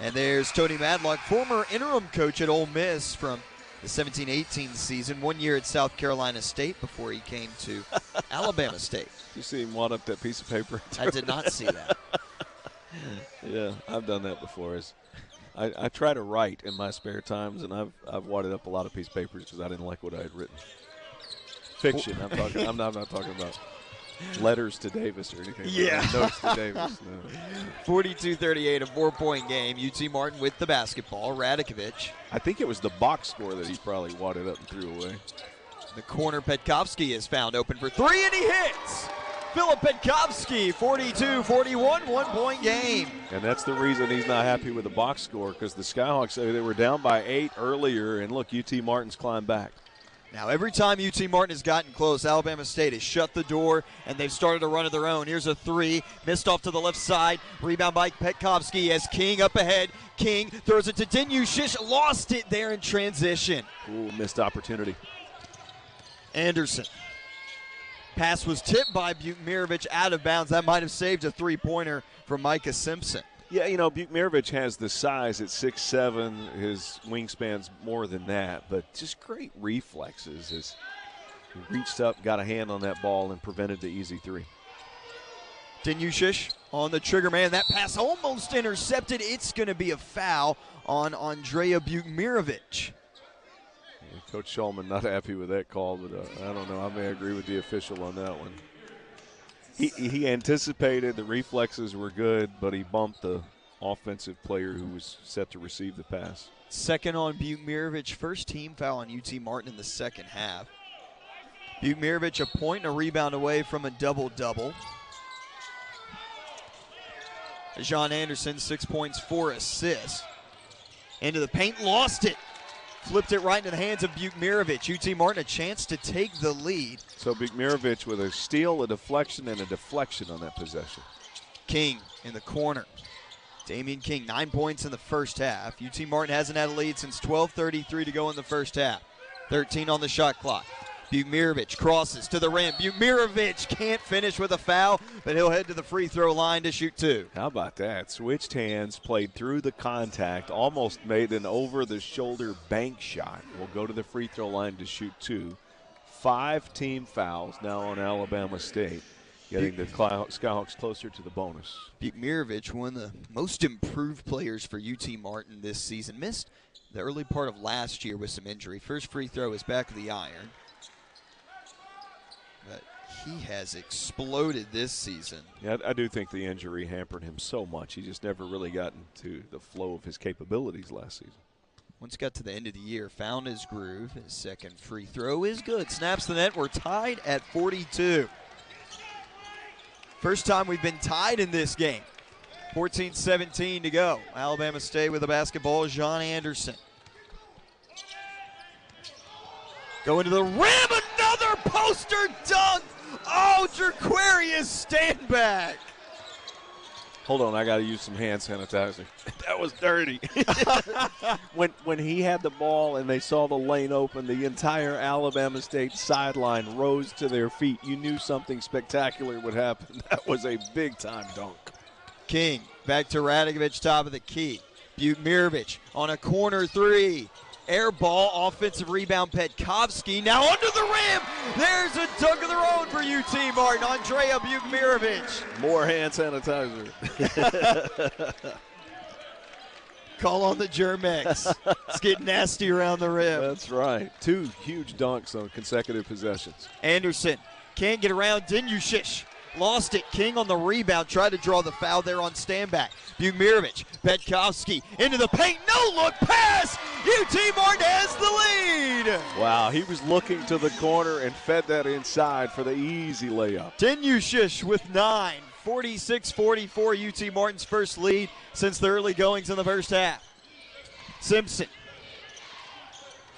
And there's Tony Madlock, former interim coach at Ole Miss from the 17-18 season, 1 year at South Carolina State before he came to Alabama State. You see him wad up that piece of paper? I did not see that. Yeah, I've done that before. I try to write in my spare times, and I've wadded up a lot of piece of papers because I didn't like what I had written. Fiction, I'm talking. I'm not talking about letters to Davis or anything. Yeah. Notes to Davis. No. 42-38, a 4-point game. UT Martin with the basketball. Radakovich. I think it was the box score that he probably wadded up and threw away. The corner, Petkovsky is found open for 3, and he hits! Philip Petkovsky, 42-41, 1-point game. And that's the reason he's not happy with the box score, because the Skyhawks, they were down by 8 earlier, and look, UT Martin's climbed back. Now, every time UT Martin has gotten close, Alabama State has shut the door, and they've started a run of their own. Here's a 3, missed off to the left side. Rebound by Petkovsky as King up ahead. King throws it to Denyushish, lost it there in transition. Ooh, missed opportunity. Anderson. Pass was tipped by Bukmirovic out of bounds. That might have saved a three-pointer from Micah Simpson. Yeah, you know, Bukmirovic has the size at 6'7". His wingspan's more than that, but just great reflexes as he reached up, got a hand on that ball, and prevented the easy 3. Denyushish on the trigger man. That pass almost intercepted. It's going to be a foul on Andrea Bukmirovic. Yeah, Coach Shulman not happy with that call, but I don't know. I may agree with the official on that one. He anticipated the reflexes were good, but he bumped the offensive player who was set to receive the pass. Second on Bukmirovic, first team foul on UT Martin in the second half. Bukmirovic a point and a rebound away from a double-double. John Anderson, 6 points, 4 assists. Into the paint, lost it. Flipped it right into the hands of Bukmirovic. UT Martin a chance to take the lead. So Bukmirovic with a steal, a deflection, and a deflection on that possession. King in the corner. Damian King, 9 points in the first half. UT Martin hasn't had a lead since 12:33 to go in the first half. 13 on the shot clock. Bukmirovic crosses to the rim. Bukmirovic can't finish with a foul, but he'll head to the free throw line to shoot 2. How about that? Switched hands, played through the contact, almost made an over-the-shoulder bank shot. Will go to the free throw line to shoot 2. 5 team fouls now on Alabama State. getting the Skyhawks closer to the bonus. Bukmirovic, one of the most improved players for UT Martin this season, missed the early part of last year with some injury. First free throw is back of the iron. But he has exploded this season. Yeah, I do think the injury hampered him so much. He just never really got into the flow of his capabilities last season. Once got to the end of the year, found his groove. His second free throw is good. Snaps the net. We're tied at 42. First time we've been tied in this game. 14-17 to go. Alabama State with the basketball. John Anderson. Going to the rim. Another poster dunk. Oh, Jerquarius Standback. Hold on, I got to use some hand sanitizer. That was dirty. when he had the ball and they saw the lane open, the entire Alabama State sideline rose to their feet. You knew something spectacular would happen. That was a big-time dunk. King back to Radikovich, top of the key. Bukmirovic on a corner three. Air ball, offensive rebound, Petkovsky. Now under the rim. There's a dunk of their own for UT Martin. Andrea Bukmirovic. More hand sanitizer. Call on the Germex. It's getting nasty around the rim. That's right. 2 huge dunks on consecutive possessions. Anderson can't get around Dinyushish. Lost it. King on the rebound. Tried to draw the foul there on Standback. Bukmirovic. Petkovsky into the paint. No look pass. UT Martin has the lead. Wow, he was looking to the corner and fed that inside for the easy layup. Dinyushish with 9. 46-44, UT Martin's first lead since the early goings in the first half. Simpson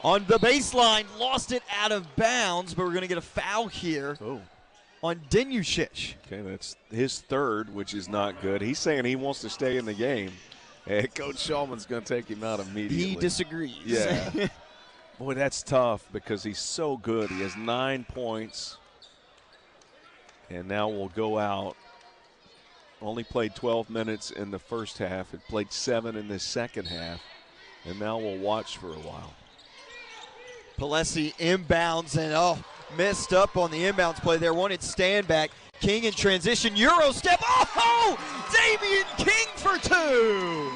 on the baseline. Lost it out of bounds, but we're going to get a foul here. On Dinyushish. Okay, that's his third, which is not good. He's saying he wants to stay in the game. And Coach Shulman's going to take him out immediately. He disagrees. Yeah. Boy, that's tough because he's so good. He has 9 points. And now we'll go out. Only played 12 minutes in the first half. It played 7 in the second half. And now we'll watch for a while. Palesi inbounds and messed up on the inbounds play there. Wanted Standback. King in transition. Euro step. Oh! Damian King for 2.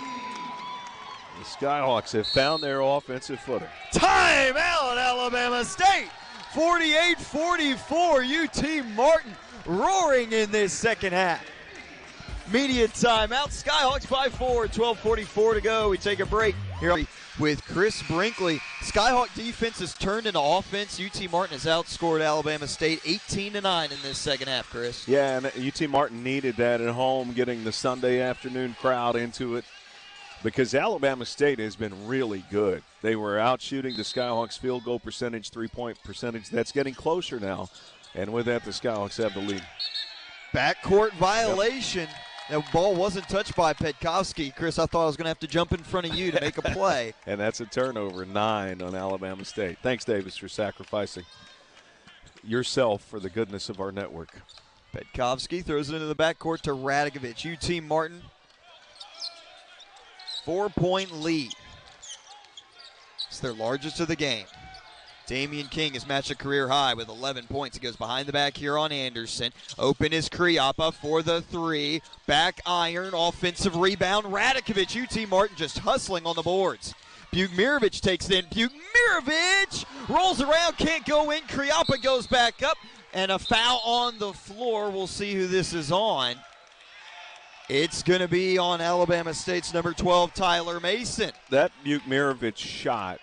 The Skyhawks have found their offensive footing. Timeout, Alabama State. 48-44, UT Martin roaring in this second half. Media timeout. Skyhawks by 4. 12:44 to go. We take a break here with Chris Brinkley. Skyhawk defense has turned into offense. UT Martin has outscored Alabama State 18-9 in this second half, Chris. Yeah, and UT Martin needed that at home, getting the Sunday afternoon crowd into it, because Alabama State has been really good. They were out shooting the Skyhawks field goal percentage, three-point percentage. That's getting closer now, and with that, the Skyhawks have the lead. Backcourt violation. Yep. That ball wasn't touched by Petkovsky. Chris, I thought I was going to have to jump in front of you to make a play. And that's a turnover, 9 on Alabama State. Thanks, Davis, for sacrificing yourself for the goodness of our network. Petkovsky throws it into the backcourt to Radikovich. UT Martin, 4-point lead. It's their largest of the game. Damian King has matched a career high with 11 points. He goes behind the back here on Anderson. Open is Kriapa for the 3. Back iron, offensive rebound. Radikovich, UT Martin just hustling on the boards. Bukmirovic takes it in. Bukmirovic rolls around, can't go in. Kriapa goes back up, and a foul on the floor. We'll see who this is on. It's going to be on Alabama State's number 12, Tyler Mason. That Bukmirovic shot,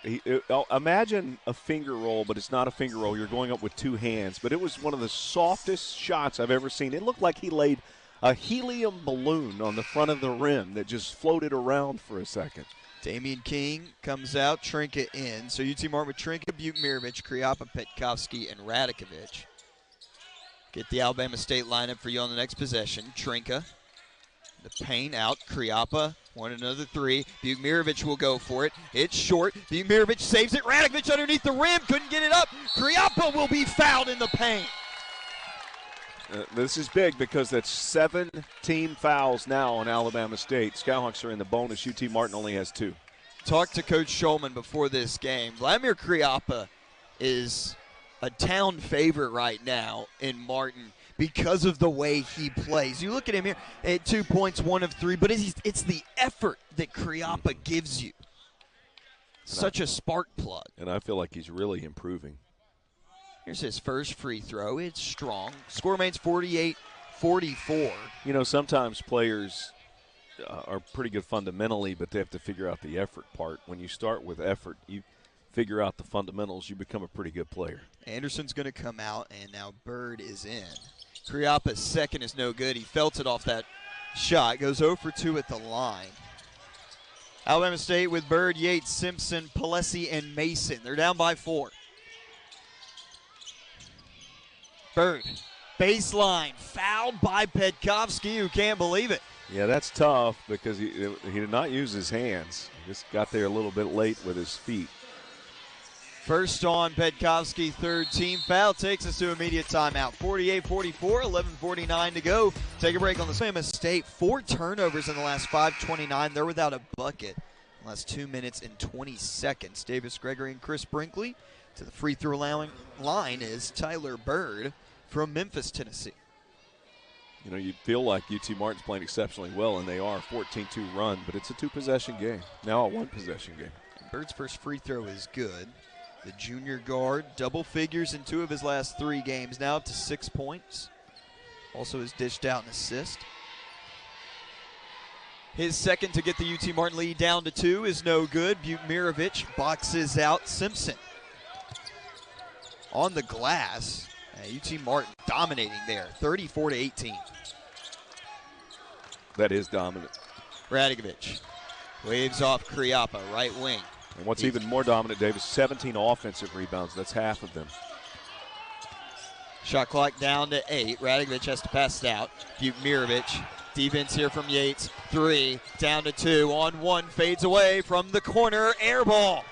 imagine a finger roll, but it's not a finger roll. You're going up with 2 hands. But it was one of the softest shots I've ever seen. It looked like he laid a helium balloon on the front of the rim that just floated around for a second. Damian King comes out, Trinka in. So UT Martin with Trinka, Bukmirovic, Kriapa, Petkovsky, and Radikovich. Get the Alabama State lineup for you on the next possession. Trinka. The paint out. Kriapa wanted another 3. Bukmirovic will go for it. It's short. Bukmirovic saves it. Radikovich underneath the rim. Couldn't get it up. Kriapa will be fouled in the paint. This is big because that's 7 team fouls now on Alabama State. Skyhawks are in the bonus. UT Martin only has 2. Talked to Coach Shulman before this game. Vladimir Kriapa is a town favorite right now in Martin because of the way he plays. You look at him here at 2 points, 1 of 3, but it's the effort that Kriapa gives you. Such a spark plug. And I feel like he's really improving. Here's his first free throw. It's strong. Score remains 48-44. You know, sometimes players are pretty good fundamentally, but they have to figure out the effort part. When you start with effort, you figure out the fundamentals, you become a pretty good player. Anderson's going to come out, and now Bird is in. Kriapa's second is no good. He felt it off that shot. Goes 0 for 2 at the line. Alabama State with Bird, Yates, Simpson, Palesi, and Mason. They're down by 4. Bird, baseline, fouled by Petkovsky, who can't believe it. Yeah, that's tough because he did not use his hands. He just got there a little bit late with his feet. First on Petkovsky, third team foul, takes us to immediate timeout. 48-44, 11:49 to go. Take a break on the Alabama State. 4 turnovers in the last 5:29. They're without a bucket. Last 2 minutes and 20 seconds. Davis Gregory and Chris Brinkley. To the free throw line is Tyler Bird from Memphis, Tennessee. You know, you feel like UT Martin's playing exceptionally well, and they are. 14-2 run, but it's a 2-possession game. Now a 1-possession game. Bird's first free throw is good. The junior guard, double figures in 2 of his last 3 games, now up to 6 points. Also has dished out an assist. His second to get the UT Martin lead down to 2 is no good. Butmirovic boxes out Simpson. On the glass, UT Martin dominating there, 34-18. That is dominant. Radigovic waves off Kriapa, right wing. And what's even more dominant, Davis, 17 offensive rebounds. That's half of them. Shot clock down to 8. Radigovic has to pass it out. Butmirovic, defense here from Yates. 3, down to 2, on 1, fades away from the corner, air ball.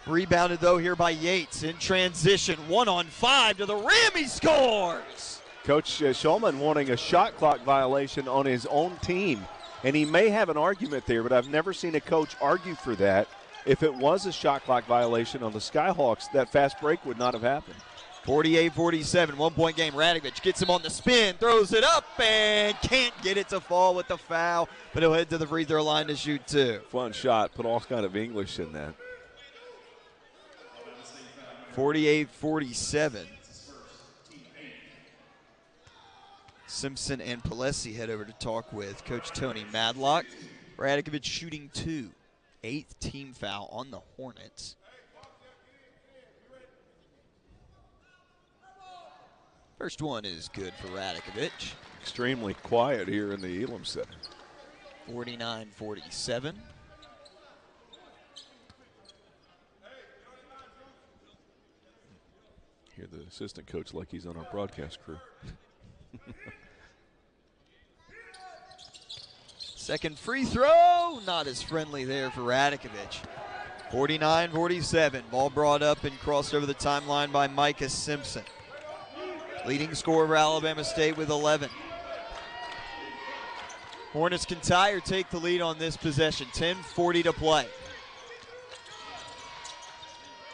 Rebounded, though, here by Yates in transition. 1-on-5 to the rim, he scores! Coach Shulman wanting a shot clock violation on his own team. And he may have an argument there, but I've never seen a coach argue for that. If it was a shot clock violation on the Skyhawks, that fast break would not have happened. 48-47, 1-point game. Radigovic gets him on the spin, throws it up, and can't get it to fall with the foul, but he'll head to the free throw line to shoot 2. Fun shot, put all kind of English in that. 48-47. Simpson and Palesi head over to talk with Coach Tony Madlock. Radigovic shooting 2. 8th team foul on the Hornets. First one is good for Radigovic. Extremely quiet here in the Elam Center. 49-47. Hear the assistant coach like he's on our broadcast crew. Second free throw, not as friendly there for Radigovic. 49-47, ball brought up and crossed over the timeline by Micah Simpson. Leading scorer for Alabama State with 11. Hornets can tie or take the lead on this possession. 10:40 to play.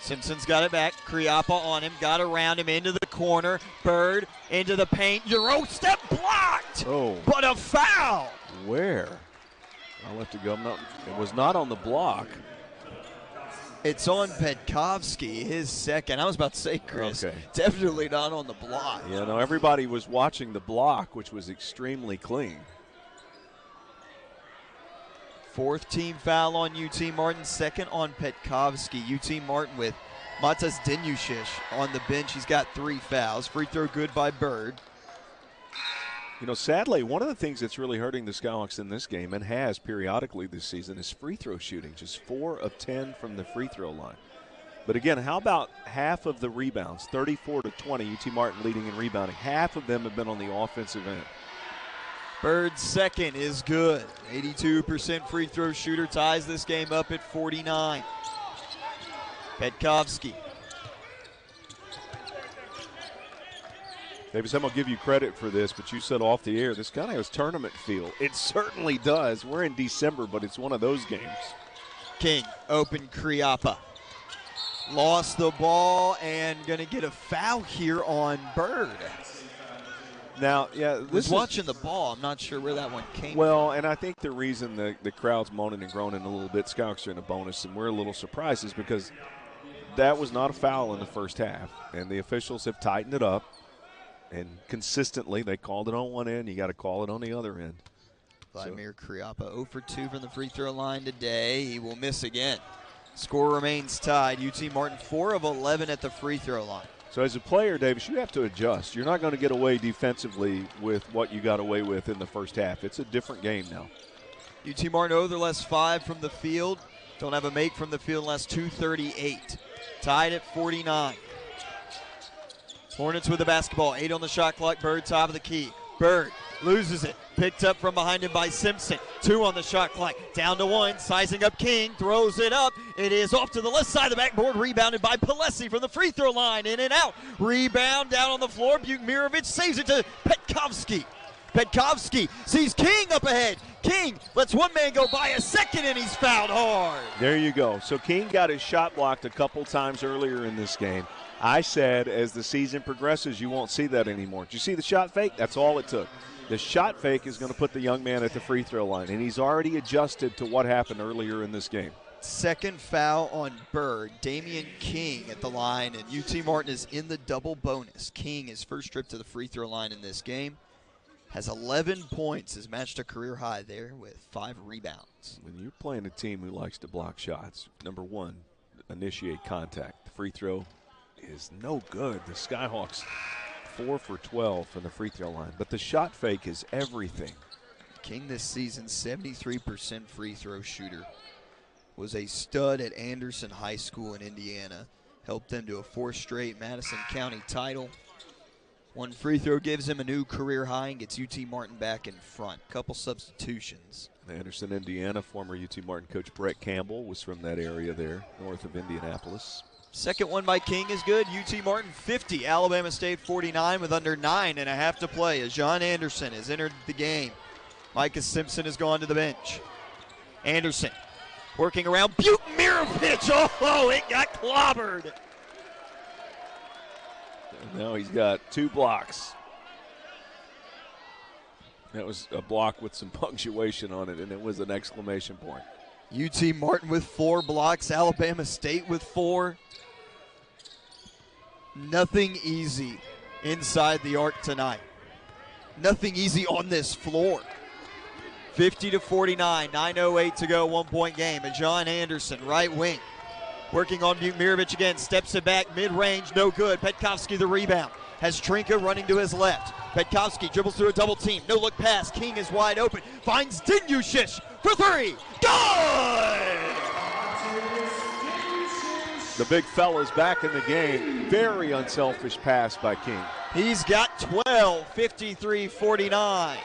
Simpson's got it back. Kriapa on him, got around him into the corner. Bird into the paint. Euro step blocked, but a foul. Where? I'll let it go. It was not on the block. It's on Petkovsky, his second. I was about to say, Chris, definitely not on the block. Yeah, no, everybody was watching the block, which was extremely clean. 4th team foul on UT Martin, 2nd on Petkovsky. UT Martin with Matas Denyushish on the bench. He's got 3 fouls. Free throw good by Bird. You know, sadly, one of the things that's really hurting the Skyhawks in this game, and has periodically this season, is free throw shooting. Just 4 of 10 from the free throw line. But again, how about half of the rebounds? 34-20, UT Martin leading in rebounding. Half of them have been on the offensive end. Bird's second is good. 82% free throw shooter, ties this game up at 49. Petkovsky. Davis, I'm going to give you credit for this, but you said off the air, this kind of has tournament feel. It certainly does. We're in December, but it's one of those games. King, open Kriapa. Lost the ball and going to get a foul here on Bird. Now, yeah, was watching the ball. I'm not sure where that one came from. Well, and I think the reason the crowd's moaning and groaning a little bit, Skyhawks are in a bonus, and we're a little surprised, is because that was not a foul in the first half, and the officials have tightened it up, and consistently they called it on one end. You got to call it on the other end. Vladimir Kriapa 0 for 2 from the free throw line today. He will miss again. Score remains tied. UT Martin 4 of 11 at the free throw line. So as a player, Davis, you have to adjust. You're not going to get away defensively with what you got away with in the first half. It's a different game now. UT Martin 0 their last 5 from the field. Don't have a make from the field in the last 2:38. Tied at 49. Hornets with the basketball. 8 on the shot clock. Bird top of the key. Bird loses it. Picked up from behind him by Simpson. 2 on the shot clock. Down to 1. Sizing up King. Throws it up. It is off to the left side of the backboard. Rebounded by Palesi from the free throw line. In and out. Rebound down on the floor. Bukmirovic saves it to Petkovsky. Petkovsky sees King up ahead. King lets one man go by a second, and he's fouled hard. There you go. So King got his shot blocked a couple times earlier in this game. I said as the season progresses, you won't see that anymore. Did you see the shot fake? That's all it took. The shot fake is going to put the young man at the free throw line, and he's already adjusted to what happened earlier in this game. Second foul on Bird. Damian King at the line, and UT Martin is in the double bonus. King, his first trip to the free throw line in this game, has 11 points, has matched a career high there with 5 rebounds. When you're playing a team who likes to block shots, number one, initiate contact. The free throw is no good. The Skyhawks 4 for 12 from the free throw line, but the shot fake is everything. King this season, 73% free throw shooter. Was a stud at Anderson High School in Indiana. Helped them to a 4th straight Madison County title. One free throw gives him a new career high and gets UT Martin back in front. Couple substitutions. Anderson, Indiana, former UT Martin coach Brett Campbell was from that area there, north of Indianapolis. Second one by King is good. UT Martin 50, Alabama State 49 with under 9.5 to play as John Anderson has entered the game. Micah Simpson has gone to the bench. Anderson working around Bukmirovic. Oh, it got clobbered. And now he's got 2 blocks. That was a block with some punctuation on it, and it was an exclamation point. UT Martin with 4 blocks, Alabama State with 4. Nothing easy inside the arc tonight. Nothing easy on this floor. 50-49, 9:08 to go, 1-point game. And John Anderson, right wing, working on Bukmirovic again, steps it back, mid-range, no good. Petkovsky the rebound. Has Trinka running to his left. Petkovsky dribbles through a double team. No look pass. King is wide open. Finds Dinyushish for 3. Good! The big fella's back in the game. Very unselfish pass by King. He's got 12, 53-49.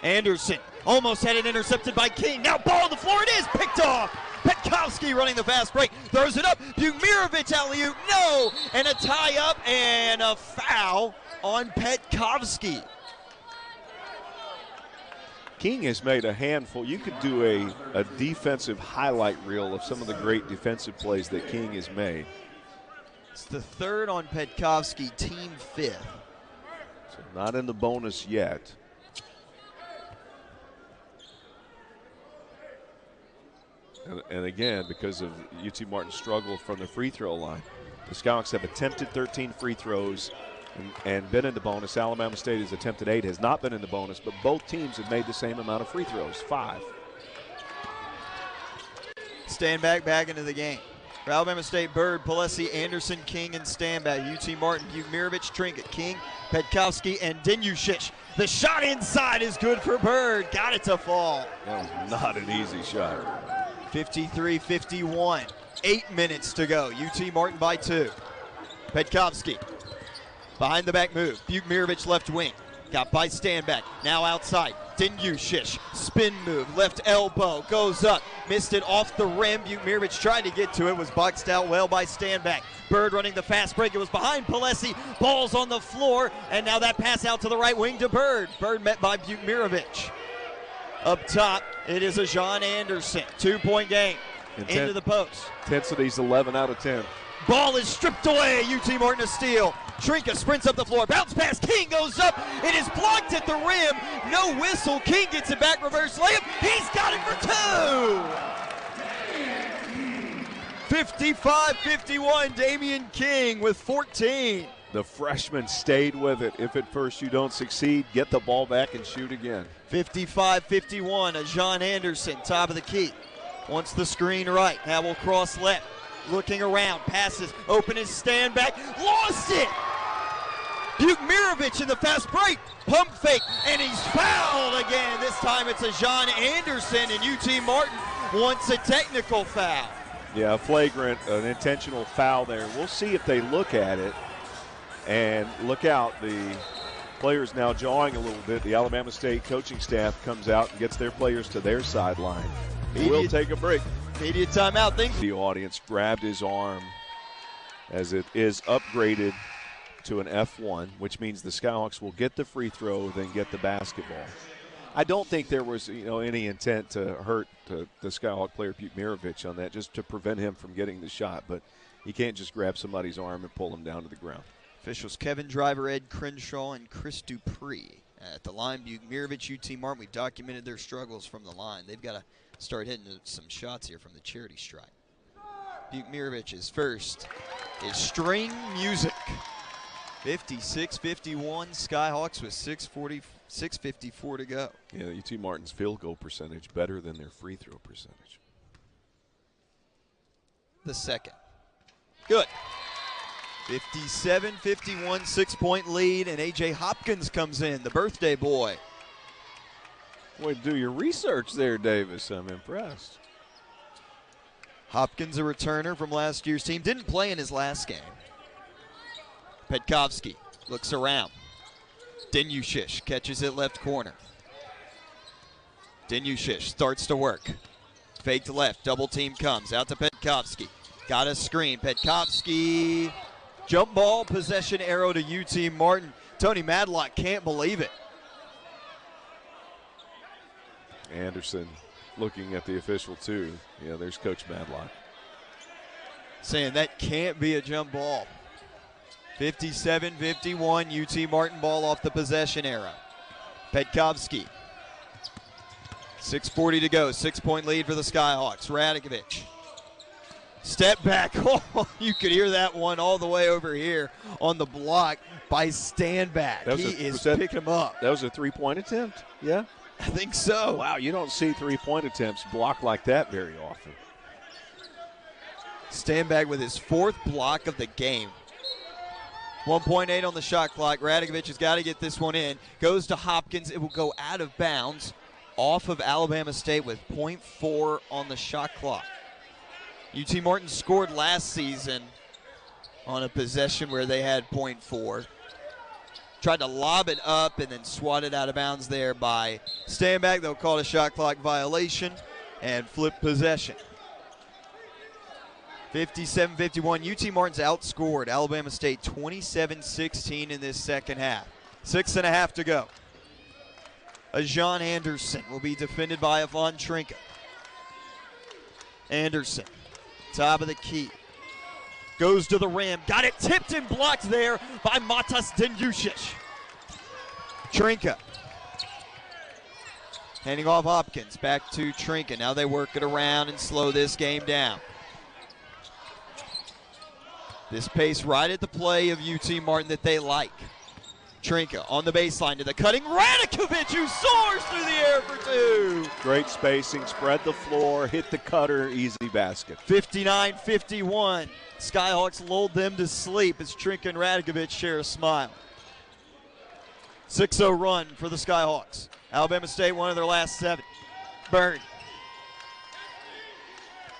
Anderson almost had it intercepted by King. Now ball on the floor. It is picked off. Petkovsky running the fast break. Throws it up. Bukmirovic alley-oop. No. And a tie-up and a foul on Petkovsky. King has made a handful. You could do a defensive highlight reel of some of the great defensive plays that King has made. It's the 3rd on Petkovsky, team 5th. So not in the bonus yet. And again, because of UT Martin's struggle from the free throw line, the Skyhawks have attempted 13 free throws and been in the bonus. Alabama State has attempted 8, has not been in the bonus, but both teams have made the same amount of free throws, 5. Stand back into the game. For Alabama State, Bird, Palesi, Anderson, King, and Stanback. UT Martin, Bukmirovic, Trinket, King, Petkovsky, and Dinyushish. The shot inside is good for Bird. Got it to fall. That was not an easy shot. 53-51. 8 minutes to go. UT Martin by 2. Petkovsky behind the back move. Bukmirovic left wing. Got by Stanback. Now outside. Dinyushish. Spin move. Left elbow. Goes up. Missed it off the rim. Bukmirovic tried to get to it. Was boxed out well by Stanback. Bird running the fast break. It was behind Palesi. Ball's on the floor. And now that pass out to the right wing to Bird. Bird met by Bukmirovic. Up top, it is a John Anderson. 2-point game. into the post. Intensity's 11 out of 10. Ball is stripped away. UT Martin a steal. Trinka sprints up the floor. Bounce pass. King goes up. It is blocked at the rim. No whistle. King gets it back. Reverse layup. He's got it for two. 55-51. Damian King with 14. The freshman stayed with it. If at first you don't succeed, get the ball back and shoot again. 55-51. A John Anderson, top of the key. Wants the screen right. Now will cross left. Looking around, passes, open his stand back, lost it! Bukmirovic in the fast break, pump fake, and he's fouled again. This time it's a John Anderson, and UT Martin wants a technical foul. Yeah, a flagrant, an intentional foul there. We'll see if they look at it. And look out, the players now jawing a little bit. The Alabama State coaching staff comes out and gets their players to their sideline. We'll take a break. Media timeout. The audience grabbed his arm as it is upgraded to an F1, which means the Skyhawks will get the free throw, then get the basketball. I don't think there was any intent to hurt the Skyhawk player Bukmirovic on that, just to prevent him from getting the shot. But you can't just grab somebody's arm and pull him down to the ground. Officials Kevin Driver, Ed Crenshaw, and Chris Dupree at the line. Bukmirovic, UT Martin, we documented their struggles from the line. They've got to start hitting some shots here from the charity stripe. Bukmirovic's first is string music. 56-51, Skyhawks with 6:54 to go. Yeah, UT Martin's field goal percentage better than their free throw percentage. The second. Good. 57-51, 6-point lead, and A.J. Hopkins comes in, the birthday boy. Way to do your research there, Davis. I'm impressed. Hopkins, a returner from last year's team, didn't play in his last game. Petkovsky looks around. Denyushish catches it left corner. Denyushish starts to work. Fake to left, double team comes. Out to Petkovsky. Got a screen. Petkovsky, jump ball, possession arrow to UT Martin. Tony Madlock can't believe it. Anderson looking at the official too. Yeah, there's Coach Madlock. Saying that can't be a jump ball. 57-51, UT Martin ball off the possession arrow. Petkovsky. 6:40 to go, 6-point lead for the Skyhawks. Radakovic. Step back. Oh, you could hear that one all the way over here on the block by Standback. He is picking him up. That was a three-point attempt? Yeah? I think so. Wow, you don't see three-point attempts blocked like that very often. Standback with his fourth block of the game. 1.8 on the shot clock. Radakovic has got to get this one in. Goes to Hopkins. It will go out of bounds off of Alabama State with 0.4 on the shot clock. UT Martin scored last season on a possession where they had 0.4. Tried to lob it up and then swatted out of bounds there by Standback. They'll call it a shot clock violation and flip possession. 57-51. UT Martin's outscored Alabama State 27-16 in this second half. 6.5 to go. A John Anderson will be defended by Avon Trinka. Anderson, top of the key. Goes to the rim. Got it tipped and blocked there by Matas Denyushish. Trinka. Handing off Hopkins. Back to Trinka. Now they work it around and slow this game down. This pace right at the play of UT Martin that they like. Trinka on the baseline to the cutting Radakovic, who soars through the air for two. Great spacing, spread the floor, hit the cutter, easy basket. 59-51. Skyhawks lulled them to sleep as Trinka and Radakovic share a smile. 6-0 run for the Skyhawks. Alabama State won of their last 7. Bird.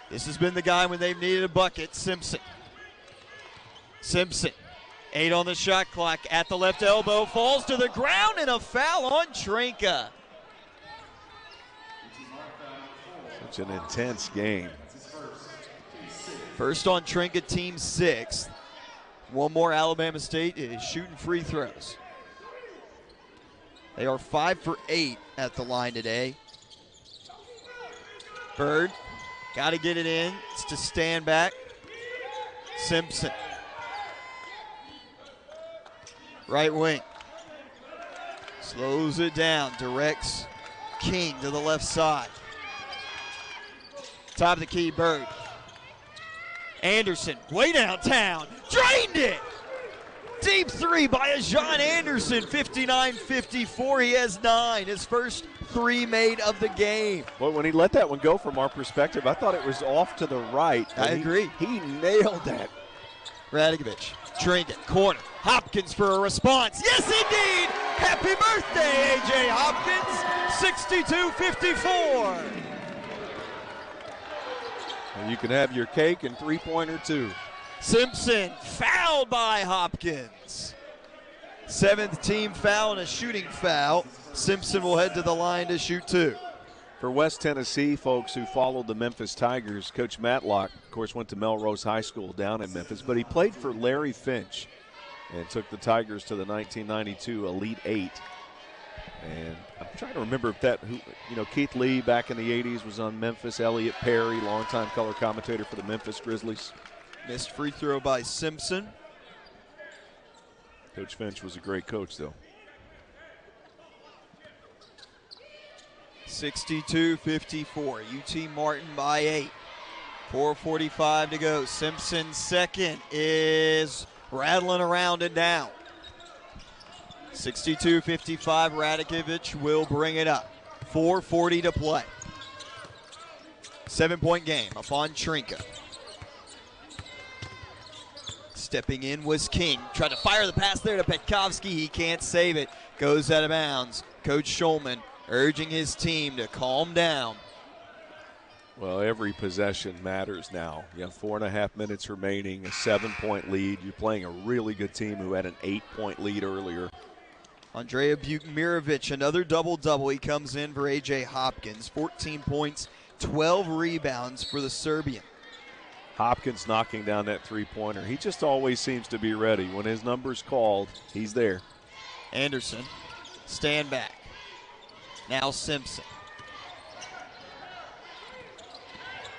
This has been the guy when they've needed a bucket, Simpson. Simpson, 8 on the shot clock at the left elbow, falls to the ground, and a foul on Trinka. Such an intense game. First on Trinka, team 6th. One more Alabama State is shooting free throws. They are 5 for 8 at the line today. Bird Got to get it in. It's to stand back. Simpson. Right wing. Slows it down. Directs King to the left side. Top of the key, Bird. Anderson, way downtown. Drained it! Deep three by John Anderson, 59-54. He has 9. His first 3 made of the game. Well, when he let that one go from our perspective, I thought it was off to the right. I agree. He nailed that. Radikovich, Trinket, corner. Hopkins for a response. Yes, indeed! Happy birthday, A.J. Hopkins, 62-54. And you can have your cake and 3-pointer too. Simpson fouled by Hopkins. 7th team foul and a shooting foul. Simpson will head to the line to shoot 2. For West Tennessee folks who followed the Memphis Tigers, Coach Matlock, of course, went to Melrose High School down in Memphis, but he played for Larry Finch and took the Tigers to the 1992 Elite 8. And I'm trying to remember if Keith Lee back in the 80s was on Memphis, Elliot Perry, longtime color commentator for the Memphis Grizzlies. Missed free throw by Simpson. Coach Finch was a great coach, though. 62-54. UT Martin by 8. 4:45 to go. Simpson's second is rattling around and down. 62-55. Radikovich will bring it up. 4:40 to play. 7-point game upon Trinka. Stepping in was King. Tried to fire the pass there to Petkovsky. He can't save it. Goes out of bounds. Coach Schulman urging his team to calm down. Well, every possession matters now. You have 4.5 minutes remaining, a 7-point lead. You're playing a really good team who had an 8-point lead earlier. Andrea Bukmirovic, another double-double. He comes in for A.J. Hopkins. 14 points, 12 rebounds for the Serbian. Hopkins knocking down that 3-pointer. He just always seems to be ready. When his number's called, he's there. Anderson, stand back. Now Simpson.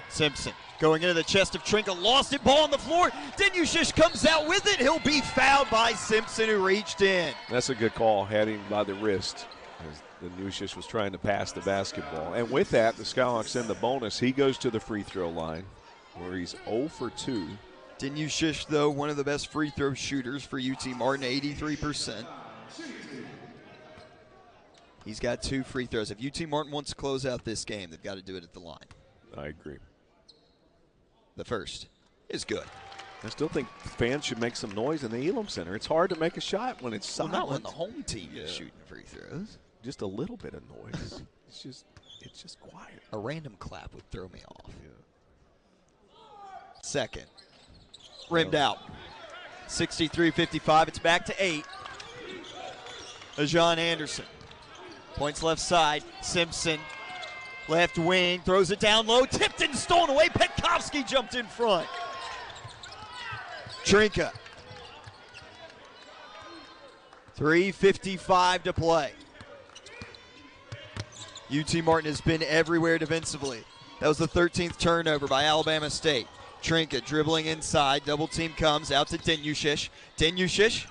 Simpson going into the chest of Trinka, lost it, ball on the floor. Denyushish comes out with it. He'll be fouled by Simpson, who reached in. That's a good call, had him by the wrist as Denyushish was trying to pass the basketball. And with that, the Skyhawks in the bonus. He goes to the free throw line where he's 0 for 2. Denyushish, though, one of the best free throw shooters for UT Martin, 83%. He's got 2 free throws. If UT Martin wants to close out this game, they've got to do it at the line. I agree. The first is good. I still think fans should make some noise in the Elam Center. It's hard to make a shot when it's silent. Not when the home team is shooting free throws. Just a little bit of noise. It's just quiet. A random clap would throw me off. Yeah. Second. Rimmed out. 63-55. It's back to 8. John Anderson. Points left side. Simpson. Left wing. Throws it down low. Tipped and stolen away. Petkovsky jumped in front. Trinka. 3:55 to play. UT Martin has been everywhere defensively. That was the 13th turnover by Alabama State. Trinka dribbling inside. Double team comes out to Denyushish. Denyushish.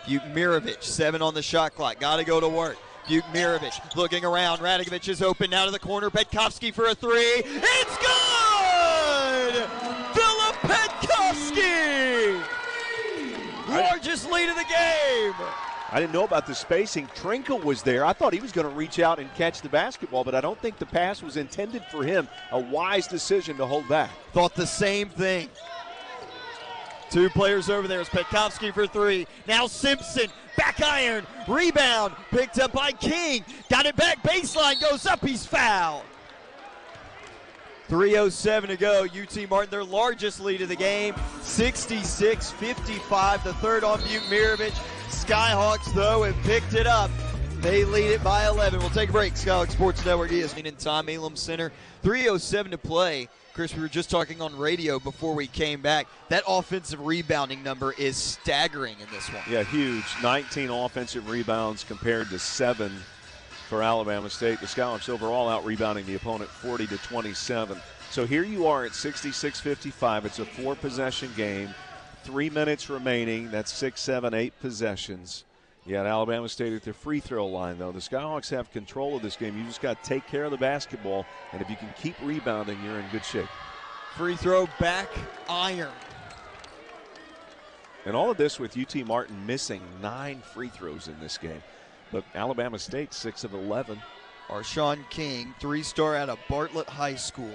Bukmirovic, 7 on the shot clock. Got to go to work. Bukmirovic looking around. Radikovich is open now to the corner. Petkovsky for a 3. It's good! Philip Petkovsky! Largest lead of the game. I didn't know about the spacing. Trinka was there. I thought he was going to reach out and catch the basketball, but I don't think the pass was intended for him. A wise decision to hold back. Thought the same thing. 2 players over there. It's Petkovsky for 3. Now Simpson, back iron, rebound, picked up by King. Got it back, baseline, goes up, he's fouled. 3:07 to go. UT Martin, their largest lead of the game, 66-55. The third on Bukmirovic. Skyhawks, though, have picked it up. They lead it by 11. We'll take a break. Skyhawks Sports Network, ESPN and Tom Elam Center. 3:07 to play. Chris, we were just talking on radio before we came back. That offensive rebounding number is staggering in this one. Yeah, huge. 19 offensive rebounds compared to 7 for Alabama State. The Skyhawks overall out-rebounding the opponent 40-27. So here you are at 66-55. It's a 4-possession game. 3 minutes remaining. That's 6, 7, 8 possessions. You got Alabama State at their free throw line, though. The Skyhawks have control of this game. You just got to take care of the basketball, and if you can keep rebounding, you're in good shape. Free throw back iron. And all of this with UT Martin missing 9 free throws in this game. But Alabama State, 6 of 11. Arshawn King, 3-star out of Bartlett High School.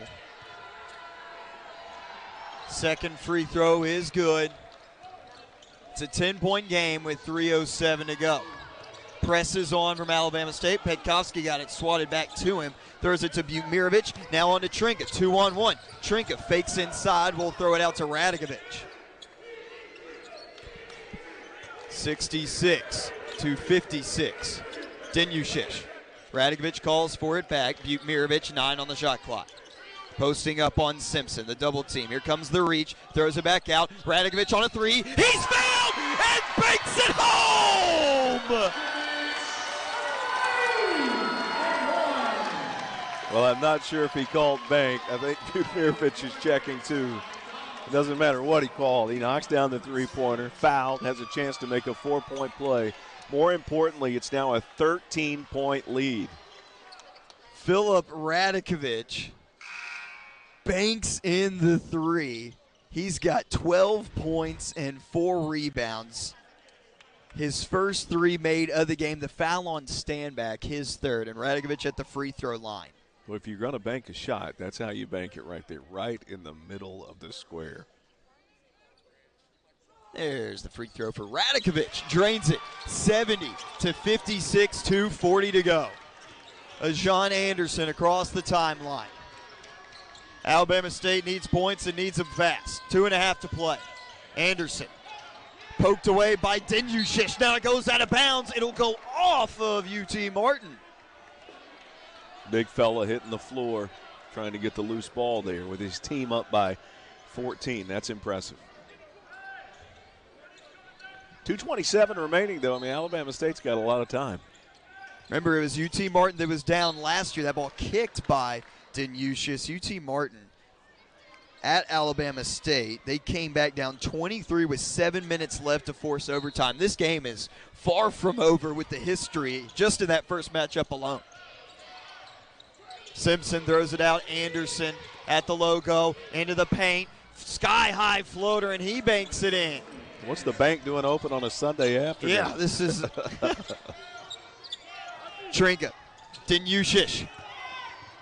Second free throw is good. It's a 10-point game with 3:07 to go. Presses on from Alabama State. Petkovsky got it swatted back to him. Throws it to Bukmirovic. Now on to Trinka. 2-on-1. Trinka fakes inside. We'll throw it out to Radakovic. 66-56. Denyushish. Radakovic calls for it back. Bukmirovic, 9 on the shot clock. Posting up on Simpson, the double team. Here comes the reach. Throws it back out. Radakovic on a 3. He's fouled and banks it home! Well, I'm not sure if he called bank. I think Bukmirovic is checking too. It doesn't matter what he called. He knocks down the three-pointer, fouled, has a chance to make a 4-point play. More importantly, it's now a 13-point lead. Philip Radakovic banks in the 3. He's got 12 points and 4 rebounds. His first 3 made of the game. The foul on Standback, his third, and Radakovic at the free throw line. Well, if you're going to bank a shot, that's how you bank it right there, right in the middle of the square. There's the free throw for Radakovic. Drains it. 70-56, 2:40 to go. Ajon Anderson across the timeline. Alabama State needs points and needs them fast. 2.5 to play. Anderson poked away by Denyushish. Now it goes out of bounds. It'll go off of UT Martin. Big fella hitting the floor, trying to get the loose ball there with his team up by 14. That's impressive. 2:27 remaining, though. I mean, Alabama State's got a lot of time. Remember, it was UT Martin that was down last year. That ball kicked by Denyushish. UT Martin at Alabama State, they came back down 23 with 7 minutes left to force overtime. This game is far from over with the history just in that first matchup alone. Simpson throws it out. Anderson at the logo, into the paint. Sky-high floater, and he banks it in. What's the bank doing open on a Sunday afternoon? Yeah, this is Trinka. Denyushish.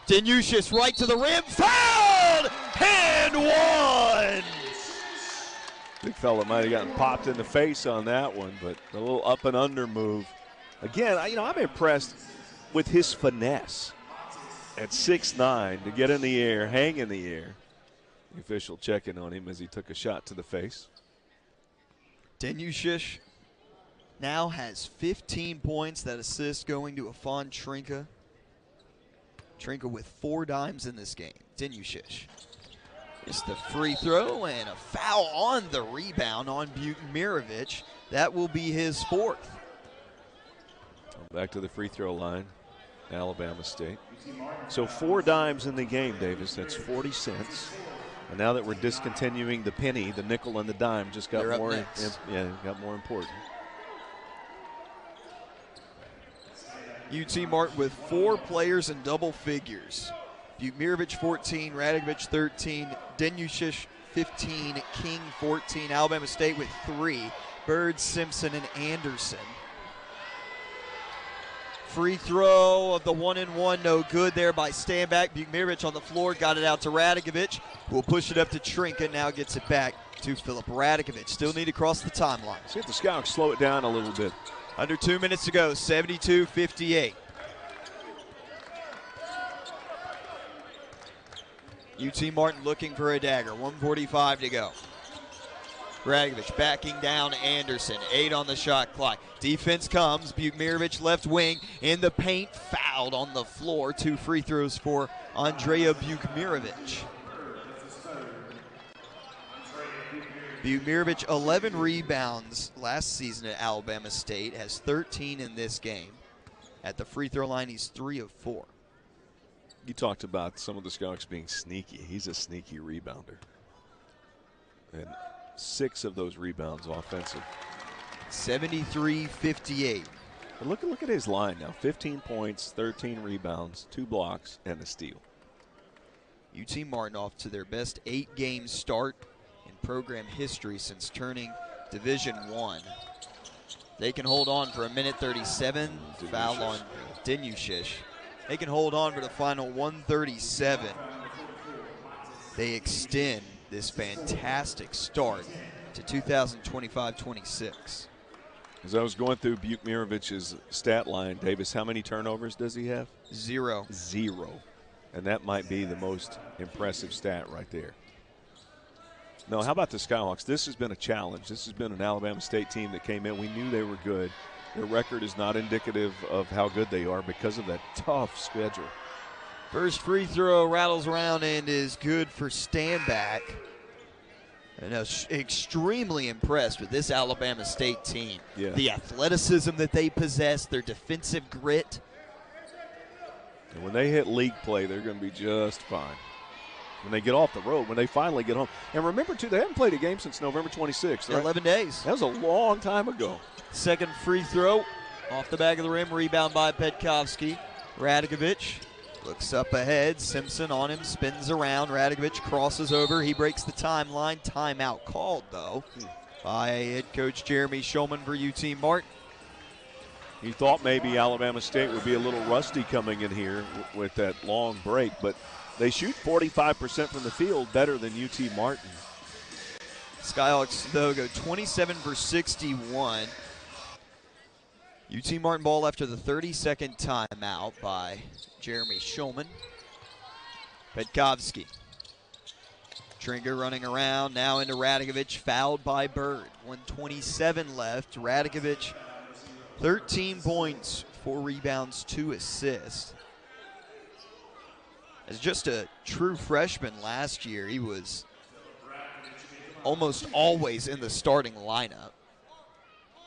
Denyushish right to the rim. Fouled! And one! Big fella might have gotten popped in the face on that one, but a little up and under move. Again, I'm impressed with his finesse at 6'9" to get in the air, hang in the air. The official checking on him as he took a shot to the face. Denyushish now has 15 points. That assist going to Afon Trinka. Trinka with 4 dimes in this game. Denyushish. It's the free throw and a foul on the rebound on Bukmirovic. That will be his 4th. Back to the free throw line, Alabama State. So 4 dimes in the game, Davis. That's 40 cents. And now that we're discontinuing the penny, the nickel and the dime just got more. Got more important. UT Martin with 4 players in double figures. Bukmirovic 14, Radakovic 13, Denyushish 15, King 14. Alabama State with 3, Bird, Simpson, and Anderson. Free throw of the 1-and-1, no good there by Standback. Bukmirovic on the floor, got it out to Radakovic, who will push it up to Trinka, now gets it back to Philip Radakovic. Still need to cross the timeline. See if the Scouts slow it down a little bit. Under 2 minutes to go, 72-58. UT Martin looking for a dagger, 1:45 to go. Radakovic backing down Anderson, 8 on the shot clock. Defense comes, Bukmirovic left wing in the paint, fouled on the floor. 2 free throws for Andrea Bukmirovic. Bukmirovic, 11 rebounds last season at Alabama State, has 13 in this game. At the free throw line, he's 3 of 4. You talked about some of the Skyhawks being sneaky. He's a sneaky rebounder. And 6 of those rebounds offensive. 73-58. But look at his line now. 15 points, 13 rebounds, 2 blocks, and a steal. UT Martin off to their best 8-game start in program history since turning Division I. They can hold on for a minute 37. Foul on Dinushish. They can hold on for the final 137. They extend this fantastic start to 2025-26. As I was going through Buke Mirovich's stat line, Davis, how many turnovers does he have? 0. 0. And that might be the most impressive stat right there. No, how about the Skyhawks? This has been a challenge. This has been an Alabama State team that came in. We knew they were good. Their record is not indicative of how good they are because of that tough schedule. First free throw rattles around and is good for Standback. And I was extremely impressed with this Alabama State team. Yeah. The athleticism that they possess, their defensive grit. And when they hit league play, they're going to be just fine. When they get off the road, when they finally get home. And remember, too, they haven't played a game since November 26th, right? 11 days. That was a long time ago. Second free throw off the back of the rim, rebound by Petkovsky. Radikovich looks up ahead. Simpson on him, spins around. Radikovich crosses over. He breaks the timeline. Timeout called, though, by head coach Jeremy Shulman for UT Martin. He thought maybe Alabama State would be a little rusty coming in here with that long break, but they shoot 45% from the field, better than UT Martin. Skyhawks, though, go 27 for 61. UT Martin ball after the 32nd timeout by Jeremy Shulman. Petkovsky. Trinker running around, now into Radikovich, fouled by Bird. 1:27 left. Radikovich, 13 points, 4 rebounds, 2 assists. As just a true freshman last year, he was almost always in the starting lineup.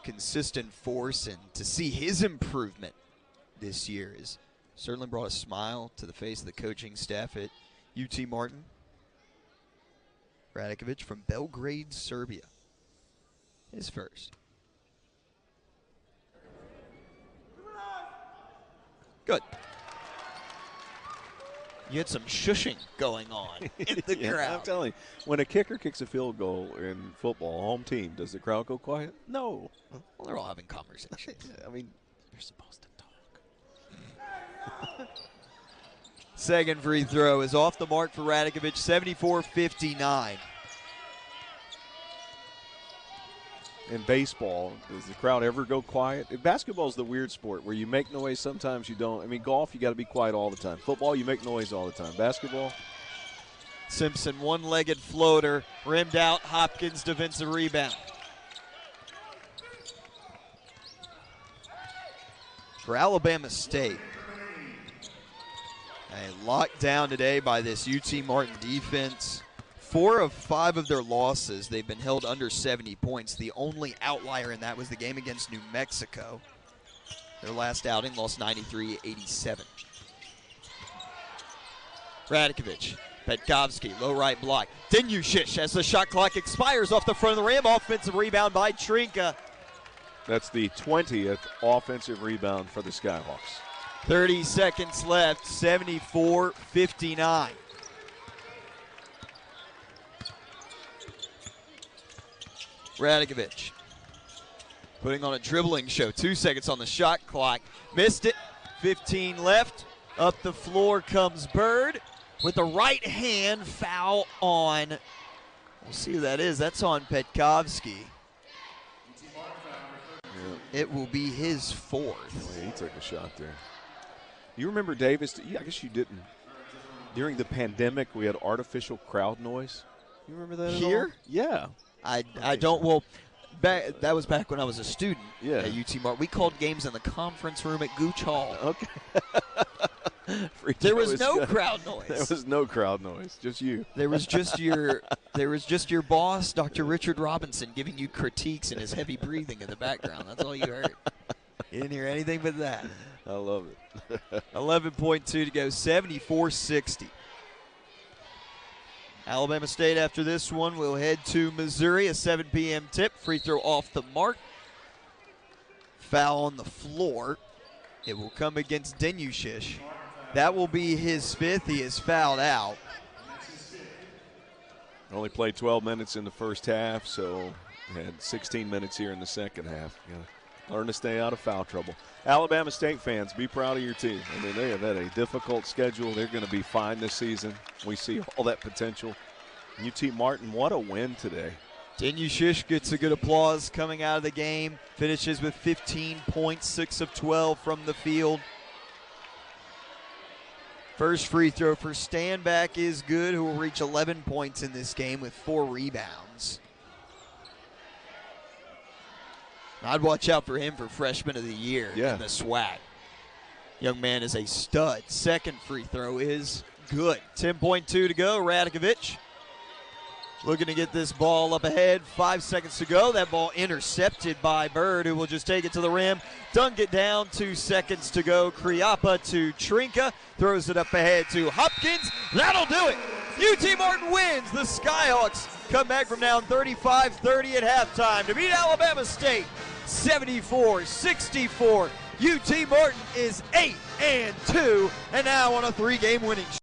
Consistent force, and to see his improvement this year has certainly brought a smile to the face of the coaching staff at UT Martin. Radikovich from Belgrade, Serbia, is first. Good. You had some shushing going on in the crowd. I'm telling you, when a kicker kicks a field goal in football, home team, does the crowd go quiet? No. Well, they're all having conversations. I mean, You're supposed to talk. Second free throw is off the mark for Radikovich, 74-59. in baseball, does the crowd ever go quiet? Basketball is the weird sport where you make noise, sometimes you don't. I mean, golf, you got to be quiet all the time. Football, you make noise all the time. Basketball. Simpson, one-legged floater, rimmed out. Hopkins, defensive rebound. For Alabama State, locked down today by this UT Martin defense. 4 of 5 of their losses, they've been held under 70 points. The only outlier in that was the game against New Mexico. Their last outing lost 93-87. Radikovich, Petkovsky, low right block. Dinushish as the shot clock expires off the front of the rim. Offensive rebound by Trinka. That's the 20th offensive rebound for the Skyhawks. 30 seconds left, 74-59. Radikovich putting on a dribbling show. 2 seconds on the shot clock. Missed it. 15 left. Up the floor comes Bird with the right hand foul on. We'll see who that is. That's on Petkovsky. It will be his 4th. Oh, he took a shot there. You remember, Davis? I guess you didn't. During the pandemic, we had artificial crowd noise. You remember that at Here? all? Yeah. I don't. Well, that was back when I was a student at UT Martin. We called games in the conference room at Gooch Hall. Okay. There was no crowd noise. There was no crowd noise. Just you. There was just your boss, Dr. Richard Robinson, giving you critiques and his heavy breathing in the background. That's all you heard. You didn't hear anything but that. I love it. 11.2 to go, 74-60. Alabama State after this one will head to Missouri, a 7 p.m. tip. Free throw off the mark. Foul on the floor. It will come against Denushish. That will be his 5th. He is fouled out. Only played 12 minutes in the first half, so had 16 minutes here in the second half. Learn to stay out of foul trouble. Alabama State fans, be proud of your team. I mean, they have had a difficult schedule. They're going to be fine this season. We see all that potential. UT Martin, what a win today. Denushish gets a good applause coming out of the game. Finishes with 15 points, 6 of 12 from the field. First free throw for Standback is good, who will reach 11 points in this game with 4 rebounds. I'd watch out for him for Freshman of the Year in the SWAC. Young man is a stud. Second free throw is good. 10.2 to go. Radakovich looking to get this ball up ahead. 5 seconds to go. That ball intercepted by Bird, who will just take it to the rim. Dunk it down. 2 seconds to go. Kriapa to Trinka. Throws it up ahead to Hopkins. That'll do it. UT Martin wins. The Skyhawks come back from down 35-30 at halftime to beat Alabama State 74-64. UT Martin is 8-2 and now on a 3-game winning streak.